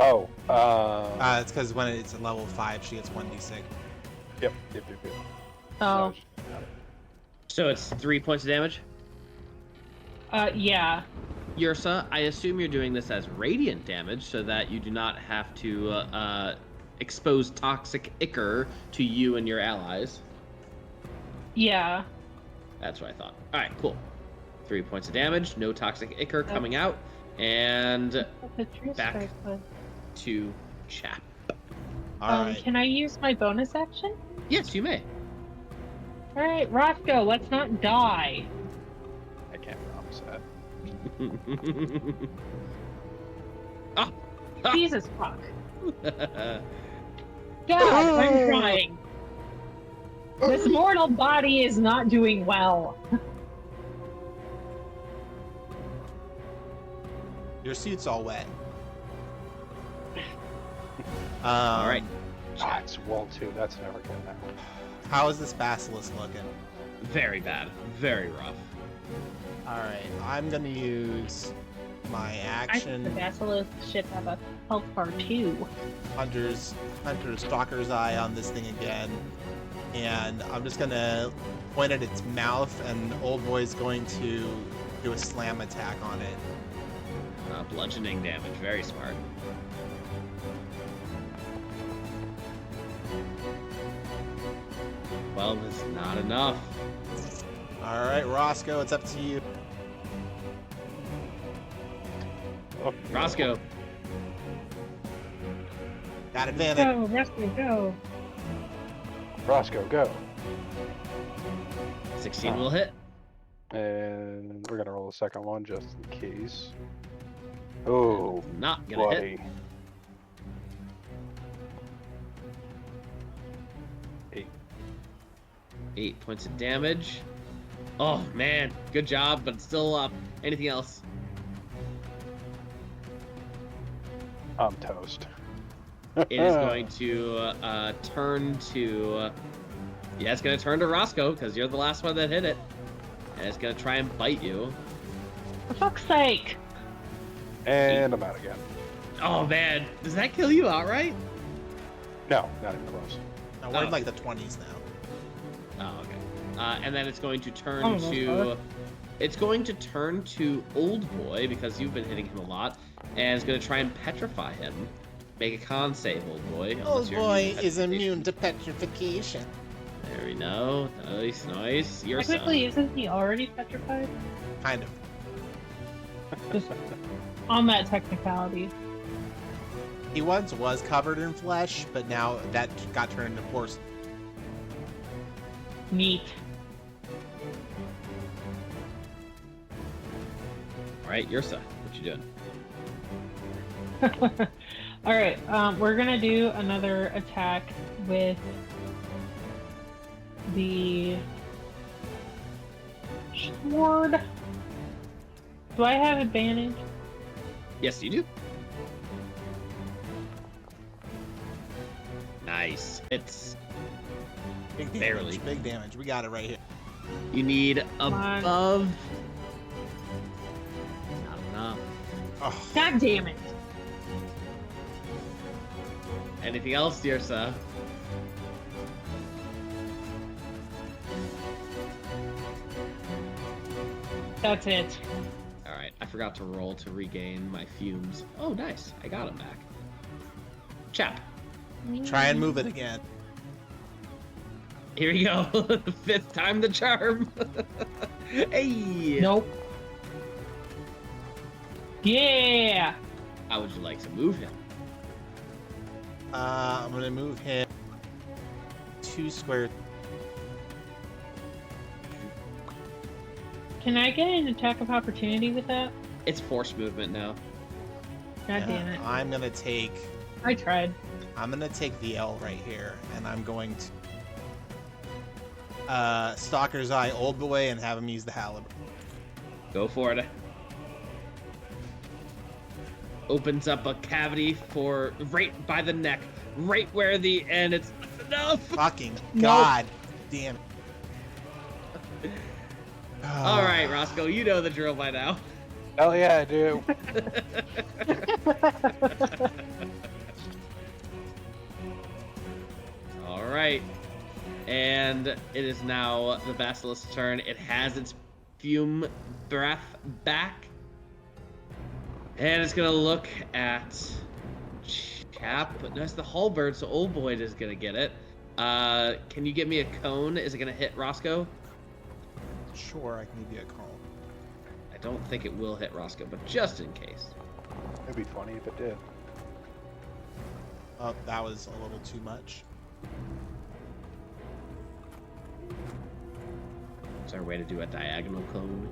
Oh, It's because when it's at level 5, she gets 1d6. yep. Oh, So it's 3 points of damage. yeah. Yersa, I assume you're doing this as radiant damage so that you do not have to expose toxic ichor to you and your allies. Yeah. That's what I thought. Alright, cool. 3 points of damage, no toxic ichor coming out, and What the true Back. strike was. to Chap. Alright. Can I use my bonus action? Yes, you may. Alright, Roscoe, let's not die. I can't promise that. Ah! Jesus fuck. God, I'm trying. This mortal body is not doing well. Your suit's all wet. Alright. Ah, it's wall 2. That's never getting that one. How is this basilisk looking? Very bad. Very rough. Alright, I'm gonna use my I think the action. basilisk should have a health bar too. Hunter's Stalker's Eye on this thing again. And I'm just gonna point at its mouth, and Old Boy's going to do a slam attack on it. Bludgeoning damage. Very smart. Well, it's not enough. Alright, Roscoe, it's up to you. Oh, Roscoe. Got advantage. Go, Roscoe, go. Roscoe, go. 16 will hit. And we're gonna roll a second one just in case. Oh, Not gonna hit. bloody. 8. 8 points of damage. Oh man, good job, but it's still up. Anything else? I'm toast. It is going to turn to. Yeah, it's going to turn to Roscoe because you're the last one that hit it, and it's going to try and bite you. For fuck's sake. And I'm out again. Oh man, does that kill you outright? No, not even close. Now, we're in Oh. like the 20s now. Oh, okay. And then it's going to turn Oh, to. okay. It's going to turn to Old Boy because you've been hitting him a lot, and it's going to try and petrify him. Make a con save, Old Boy. unless Old you're Boy to is petrification. immune to petrification. There we go. Nice, nice. Yersa. Technically, isn't he already petrified? Kind of. Just on that technicality. He once was covered in flesh, but now that got turned into porcelain. Neat. All right, Yersa, what you doing? All right, we're gonna do another attack with the sword. Do I have advantage? Yes, you do. Nice. It's Big damage. Barely. Big damage. We got it right here. you need on. above. Not enough. Oh, God damn it! Anything else, Yersa? That's it. All right, I forgot to roll to regain my fumes. Oh, nice. I got them back. Chap. try and move it again. Here you go. Fifth time the charm. Hey. Nope. Yeah. How would you like to move him? I'm gonna move him 2 squares. Can I get an attack of opportunity with that? It's force movement now. God damn it. I'm gonna take I tried. the L right here, and I'm going to Stalker's Eye Old Boy and have him use the halberd. Go for it. Opens up a cavity for right by the neck, right where the end. It's enough. Fucking Nope. god damn it. All right, Roscoe, you know the drill by now. Hell yeah, I do. All right, and it is now the Basilisk's turn. It has its fume breath back, and it's gonna look at Chap. But no, it's the halberd, so Old Boy is gonna get it. Can you get me a cone? Is it gonna hit Roscoe? Sure, I can give you a call. I don't think it will hit Roscoe, but just in case. It'd be funny if it did. Oh, that was a little too much. Is there a way to do a diagonal cone?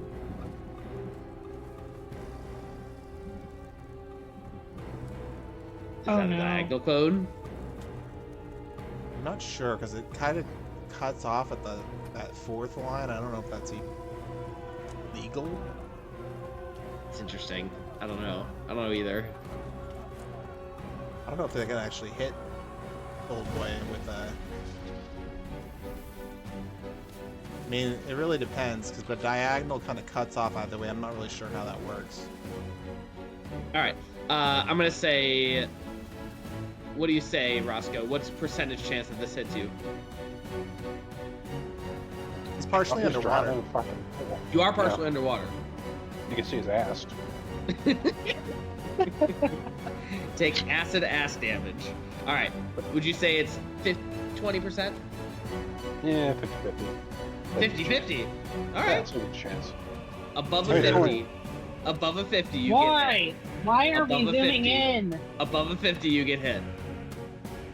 Is Oh, that a no. diagonal cone? I'm not sure because it kind of cuts off at that 4th line. I don't know if that's legal. It's interesting. I don't know. I don't know either. I don't know if they can actually hit Old Boy with a. I mean, it really depends because the diagonal kind of cuts off either way. I'm not really sure how that works. All right. I'm gonna say. What do you say, Roscoe? What's percentage chance that this hits you? It's partially He's underwater. drowning in fucking pool. You are partially Yeah. underwater. You can see his ass. Take acid ass damage. All right. Would you say it's 20%? Yeah, 50-50. 50-50. All Yeah, right. it's a good chance. Above a Hey, 50. Above a 50, you get Why? Why are we Above a zooming 50. in? above a 50, you get hit.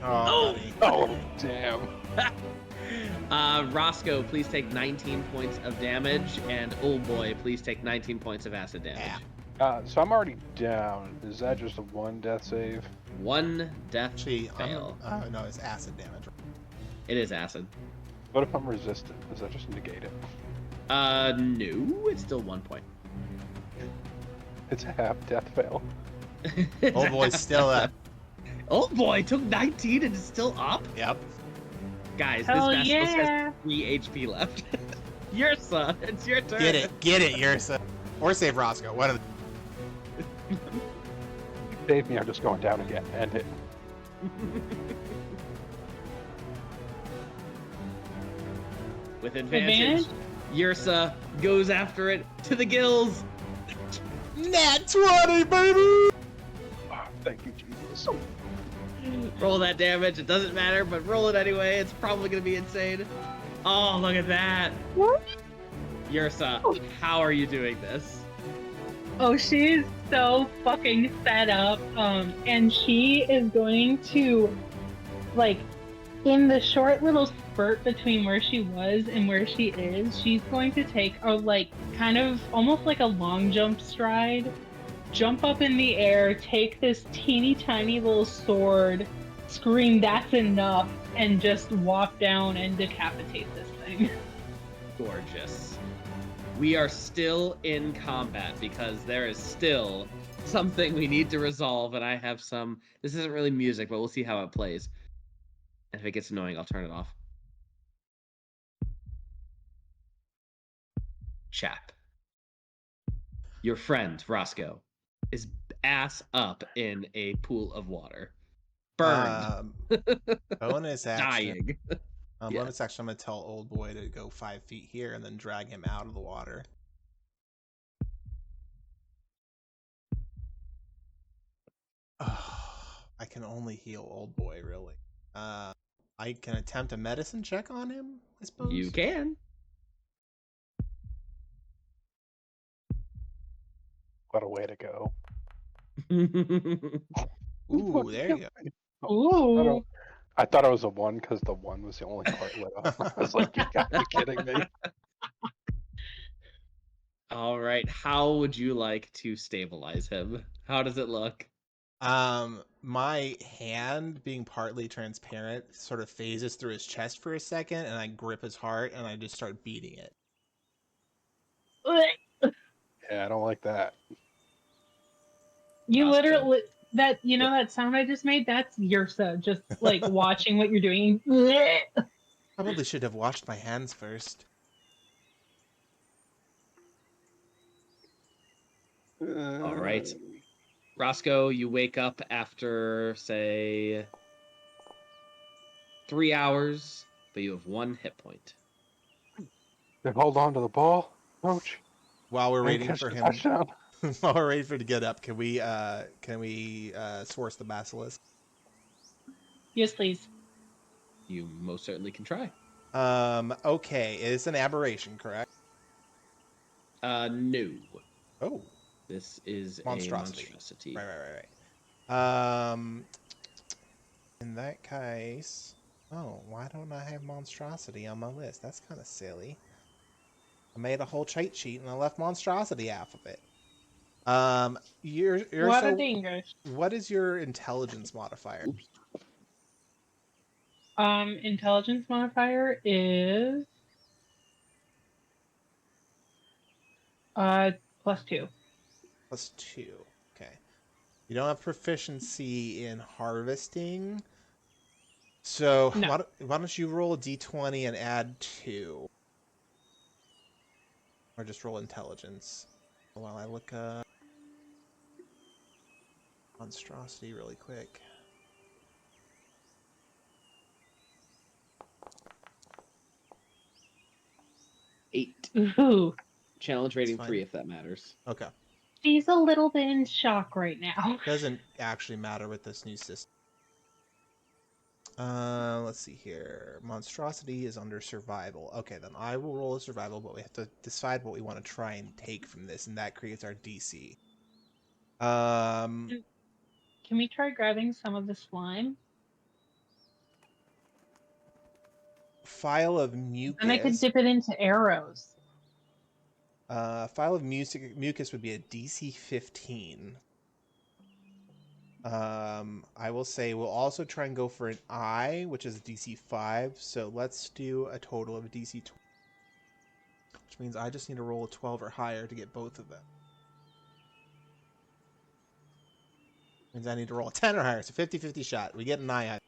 Oh, buddy. Oh, damn. Roscoe, please take 19 points of damage, and Old Boy, please take 19 points of acid damage. Yeah. So I'm already down. Is that just a 1 death save? 1 death Actually, fail. no, it's acid damage. It is acid. What if I'm resistant? Does that just negate it? No, it's still 1 point. It's a half death fail. Old Boy's still up. Old Boy took 19 and is still up? Yep. Guys, Hell this Basilisk yeah. has 3 HP left. Yersa, it's your turn. Get it, Yersa. Or save Roscoe. One of the... Save me, I'm just going down again. End it. With advantage, Yersa goes after it to the gills. Nat 20, baby! Oh, thank you, Jesus. Roll that damage. It doesn't matter, but roll it anyway. It's probably going to be insane. Oh, look at that. Yersa, how are you doing this? Oh, she's so fucking set up. And she is going to, like, in the short little spurt between where she was and where she is, she's going to take a, like, kind of almost like a long jump stride jump up in the air, take this teeny tiny little sword, scream, "That's enough," and just walk down and decapitate this thing. Gorgeous. We are still in combat because there is still something we need to resolve, and I have some. This isn't really music, but we'll see how it plays. And if it gets annoying, I'll turn it off. Chap. Your friend, Roscoe, is ass up in a pool of water. Burned. Bonus action. Dying. Bonus action, I'm going to tell Old Boy to go 5 feet here and then drag him out of the water. I can only heal Old Boy, really. I can attempt a medicine check on him, I suppose. You can. What a way to go. Ooh, there you go. Ooh. I thought it was a 1 because the 1 was the only part lit up. I was like, you gotta be kidding me. All right. How would you like to stabilize him? How does it look? My hand being partly transparent sort of phases through his chest for a second, and I grip his heart and I just start beating it. Yeah, I don't like that. You Roscoe. literally that sound I just made, that's Yersa just like watching what you're doing. Probably should have washed my hands first. All right. Roscoe, you wake up after, say, 3 hours, but you have 1 hit point. Then hold on to the ball, coach. While we're And waiting catch for the him, touchdown. while we're waiting for him to get up, can we source the basilisk? Yes, please. You most certainly can try. Okay, it's an aberration, correct? No. Oh, This is monstrosity. a monstrosity. Right. In that case, why don't I have monstrosity on my list? That's kind of silly. I made a whole cheat sheet and I left monstrosity half of it. What a dingus. What is your intelligence modifier? Oops. Intelligence modifier is +2. +2. Okay. You don't have proficiency in harvesting. So No. why don't you roll a d20 and add 2? Or just roll intelligence. While I look up monstrosity really quick. 8. Ooh. Challenge rating fine. 3 if that matters. Okay. She's a little bit in shock right now. Doesn't actually matter with this new system. Let's see here. Monstrosity is under survival. Okay, then I will roll a survival, but we have to decide what we want to try and take from this, and that creates our DC. Can we try grabbing some of the slime? File of mucus. And I could dip it into arrows. File of mucus would be a DC 15. I will say we'll also try and go for an eye, which is DC 5. So let's do a total of DC 20, which means I just need to roll a 12 or higher to get both of them. Means I need to roll a 10 or higher, so 50-50 shot. We get an eye.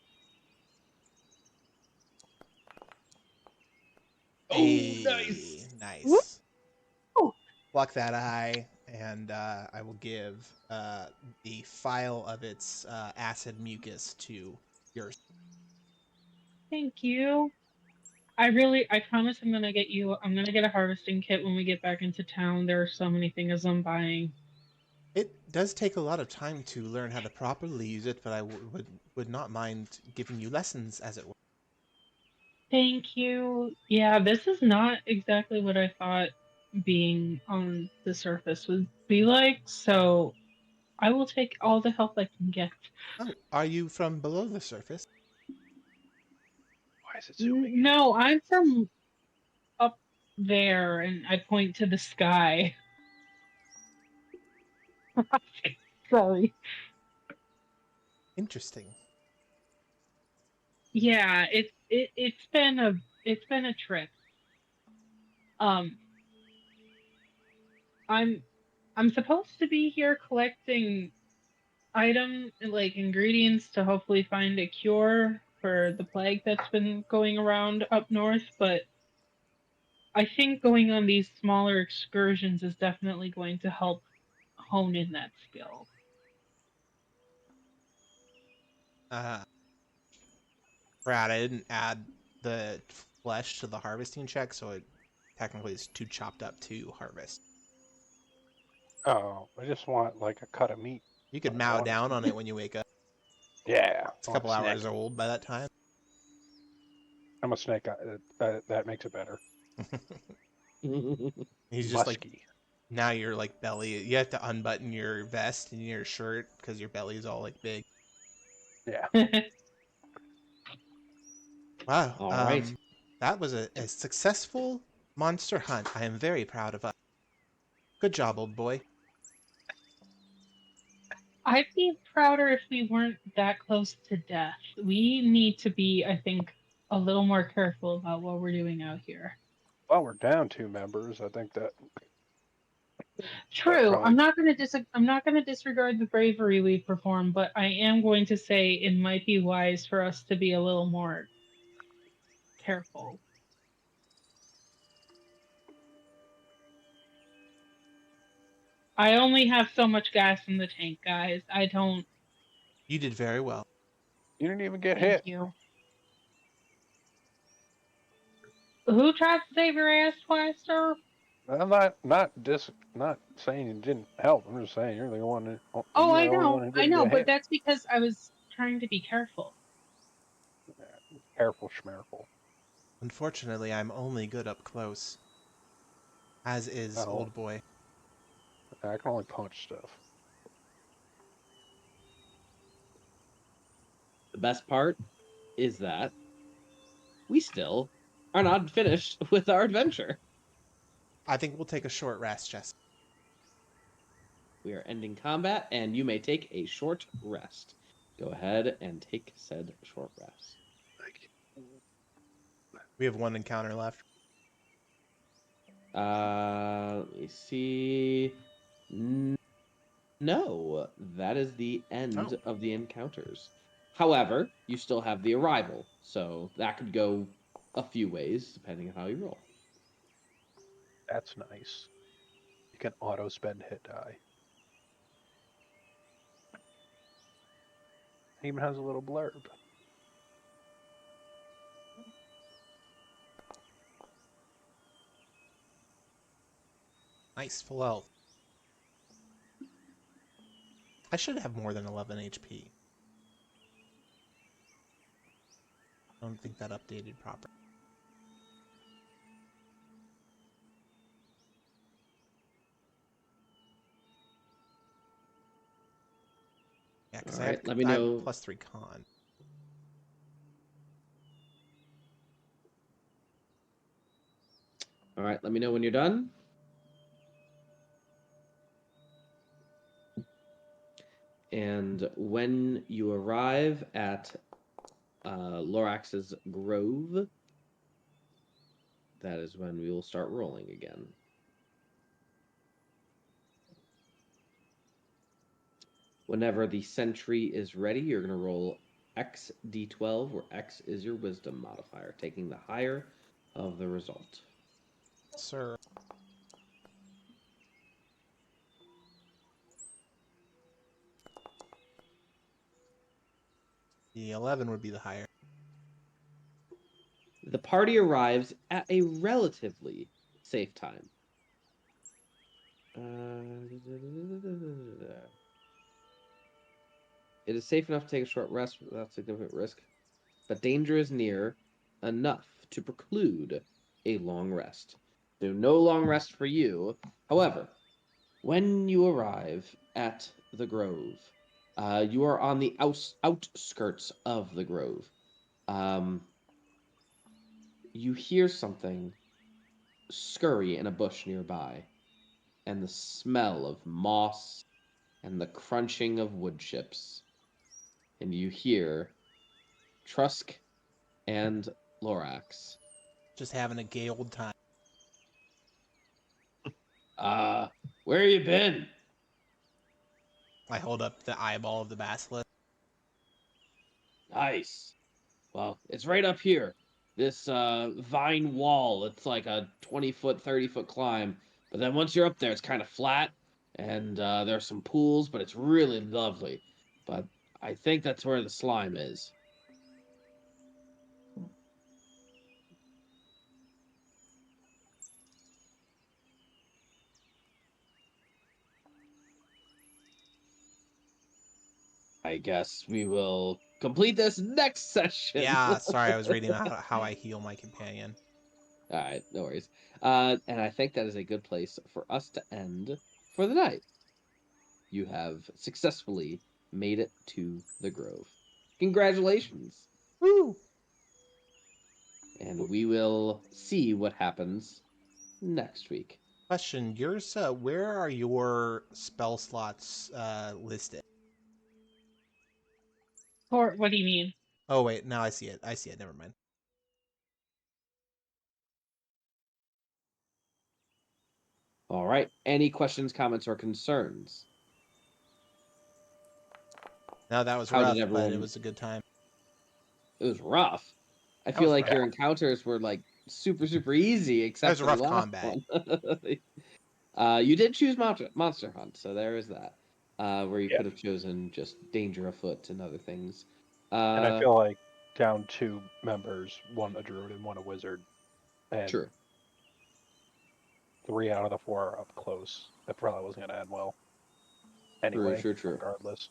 Nice. Nice. Woo! Pluck that eye, and I will give the file of its acid mucus to yours. Thank you. I promise I'm gonna get a harvesting kit when we get back into town. There are so many things I'm buying. It does take a lot of time to learn how to properly use it, but I would not mind giving you lessons, as it were. Thank you. Yeah, this is not exactly what I thought being on the surface would be like, so I will take all the help I can get. Oh, are you from below the surface? Why is it zooming? No, I'm from up there, and I point to the sky. Sorry. Interesting. Yeah, it's been a trip. Um, I'm supposed to be here collecting like ingredients to hopefully find a cure for the plague that's been going around up north, but I think going on these smaller excursions is definitely going to help hone in that skill. Brad, I didn't add the flesh to the harvesting check, so it technically is too chopped up to harvest. Oh, I just want like a cut of meat. You could That's mow all I down want. on it when you wake up. Yeah, It's a I want couple a snack. hours old by that time. I'm a snake. That makes it better. He's just like, Musky. now your like belly, you have to unbutton your vest and your shirt because your belly's all like big. Yeah. Wow. All right. That was a successful monster hunt. I am very proud of us. Good job, old boy. I'd be prouder if we weren't that close to death. We need to be, I think, a little more careful about what we're doing out here. Well, we're down 2 members. I think that True. probably. I'm not going to disregard the bravery we perform, but I am going to say it might be wise for us to be a little more careful. I only have so much gas in the tank, guys. I don't. You did very well. You didn't even get Thank hit. you. Who tried to save your ass twice, sir? I'm not saying you didn't help. I'm just saying you're the one that Oh, you were I the only one know, who I didn't know, get but hit. that's because I was trying to be careful. Careful, schmerful. Unfortunately, I'm only good up close. As is Oh, old boy. I can only punch stuff. The best part is that we still are not finished with our adventure. I think we'll take a short rest, Jess. We are ending combat, and you may take a short rest. Go ahead and take said short rest. We have one encounter left. Let me see. No, that is the end of the encounters. However, you still have the arrival, so that could go a few ways depending on how you roll. That's nice. You can auto spend hit die. It even has a little blurb. Nice, full health. I should have more than 11 HP. I don't think that updated properly. Yeah, because I Let me have know. +3 con. All right, let me know when you're done. And when you arrive at Lorax's Grove, that is when we will start rolling again. Whenever the sentry is ready, you're going to roll X d12, where X is your wisdom modifier, taking the higher of the result. Sir. The 11 would be the higher. The party arrives at a relatively safe time. It is safe enough to take a short rest without significant risk, but danger is near enough to preclude a long rest. So no long rest for you. However, when you arrive at the grove, you are on the outskirts of the grove. You hear something scurry in a bush nearby, and the smell of moss and the crunching of wood chips. And you hear Trusk and Lorax. Just having a gay old time. Where you been? I hold up the eyeball of the basilisk. Nice. Well, it's right up here. This vine wall. It's like a 20-foot, 30-foot climb. But then once you're up there, it's kind of flat. And there's some pools, but it's really lovely. But I think that's where the slime is. I guess we will complete this next session. Yeah, sorry, I was reading how I heal my companion. All right, no worries. And I think that is a good place for us to end for the night. You have successfully made it to the Grove. Congratulations. Woo! And we will see what happens next week. Question, Yersa, where are your spell slots listed? Or what do you mean? Oh, wait, now I see it. I see it. Never mind. All right. Any questions, comments, or concerns? No, that was How did rough, but everyone- it was a good time. It was rough. I That feel was like rough. your encounters were like super easy, except was for rough the last combat. one. You did choose Monster Hunt, so there is that. Where you Yeah. could have chosen just Danger Afoot and other things. And I feel like down 2 members, one a druid and one a wizard, and True. 3 out of the 4 are up close. That probably wasn't going to end well. Anyway, True. regardless.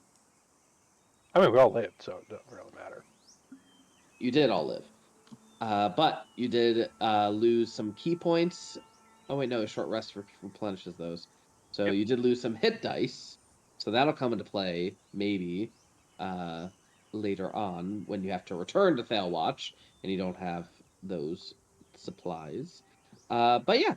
I mean, we all lived, so it doesn't really matter. You did all live. But you did lose some key points. Oh, wait, no, a short rest replenishes those. So Yep. you did lose some hit dice. So that'll come into play, maybe, later on when you have to return to Thailwatch and you don't have those supplies. But yeah,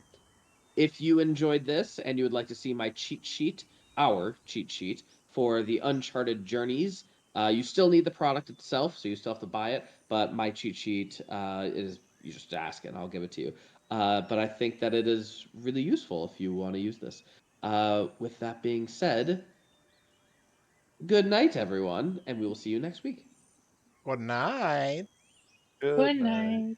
if you enjoyed this and you would like to see my cheat sheet, our cheat sheet for the Uncharted Journeys, you still need the product itself, so you still have to buy it. But my cheat sheet is, you just ask and I'll give it to you. But I think that it is really useful if you want to use this. With that being said, good night, everyone, and we will see you next week. Good night. Good night.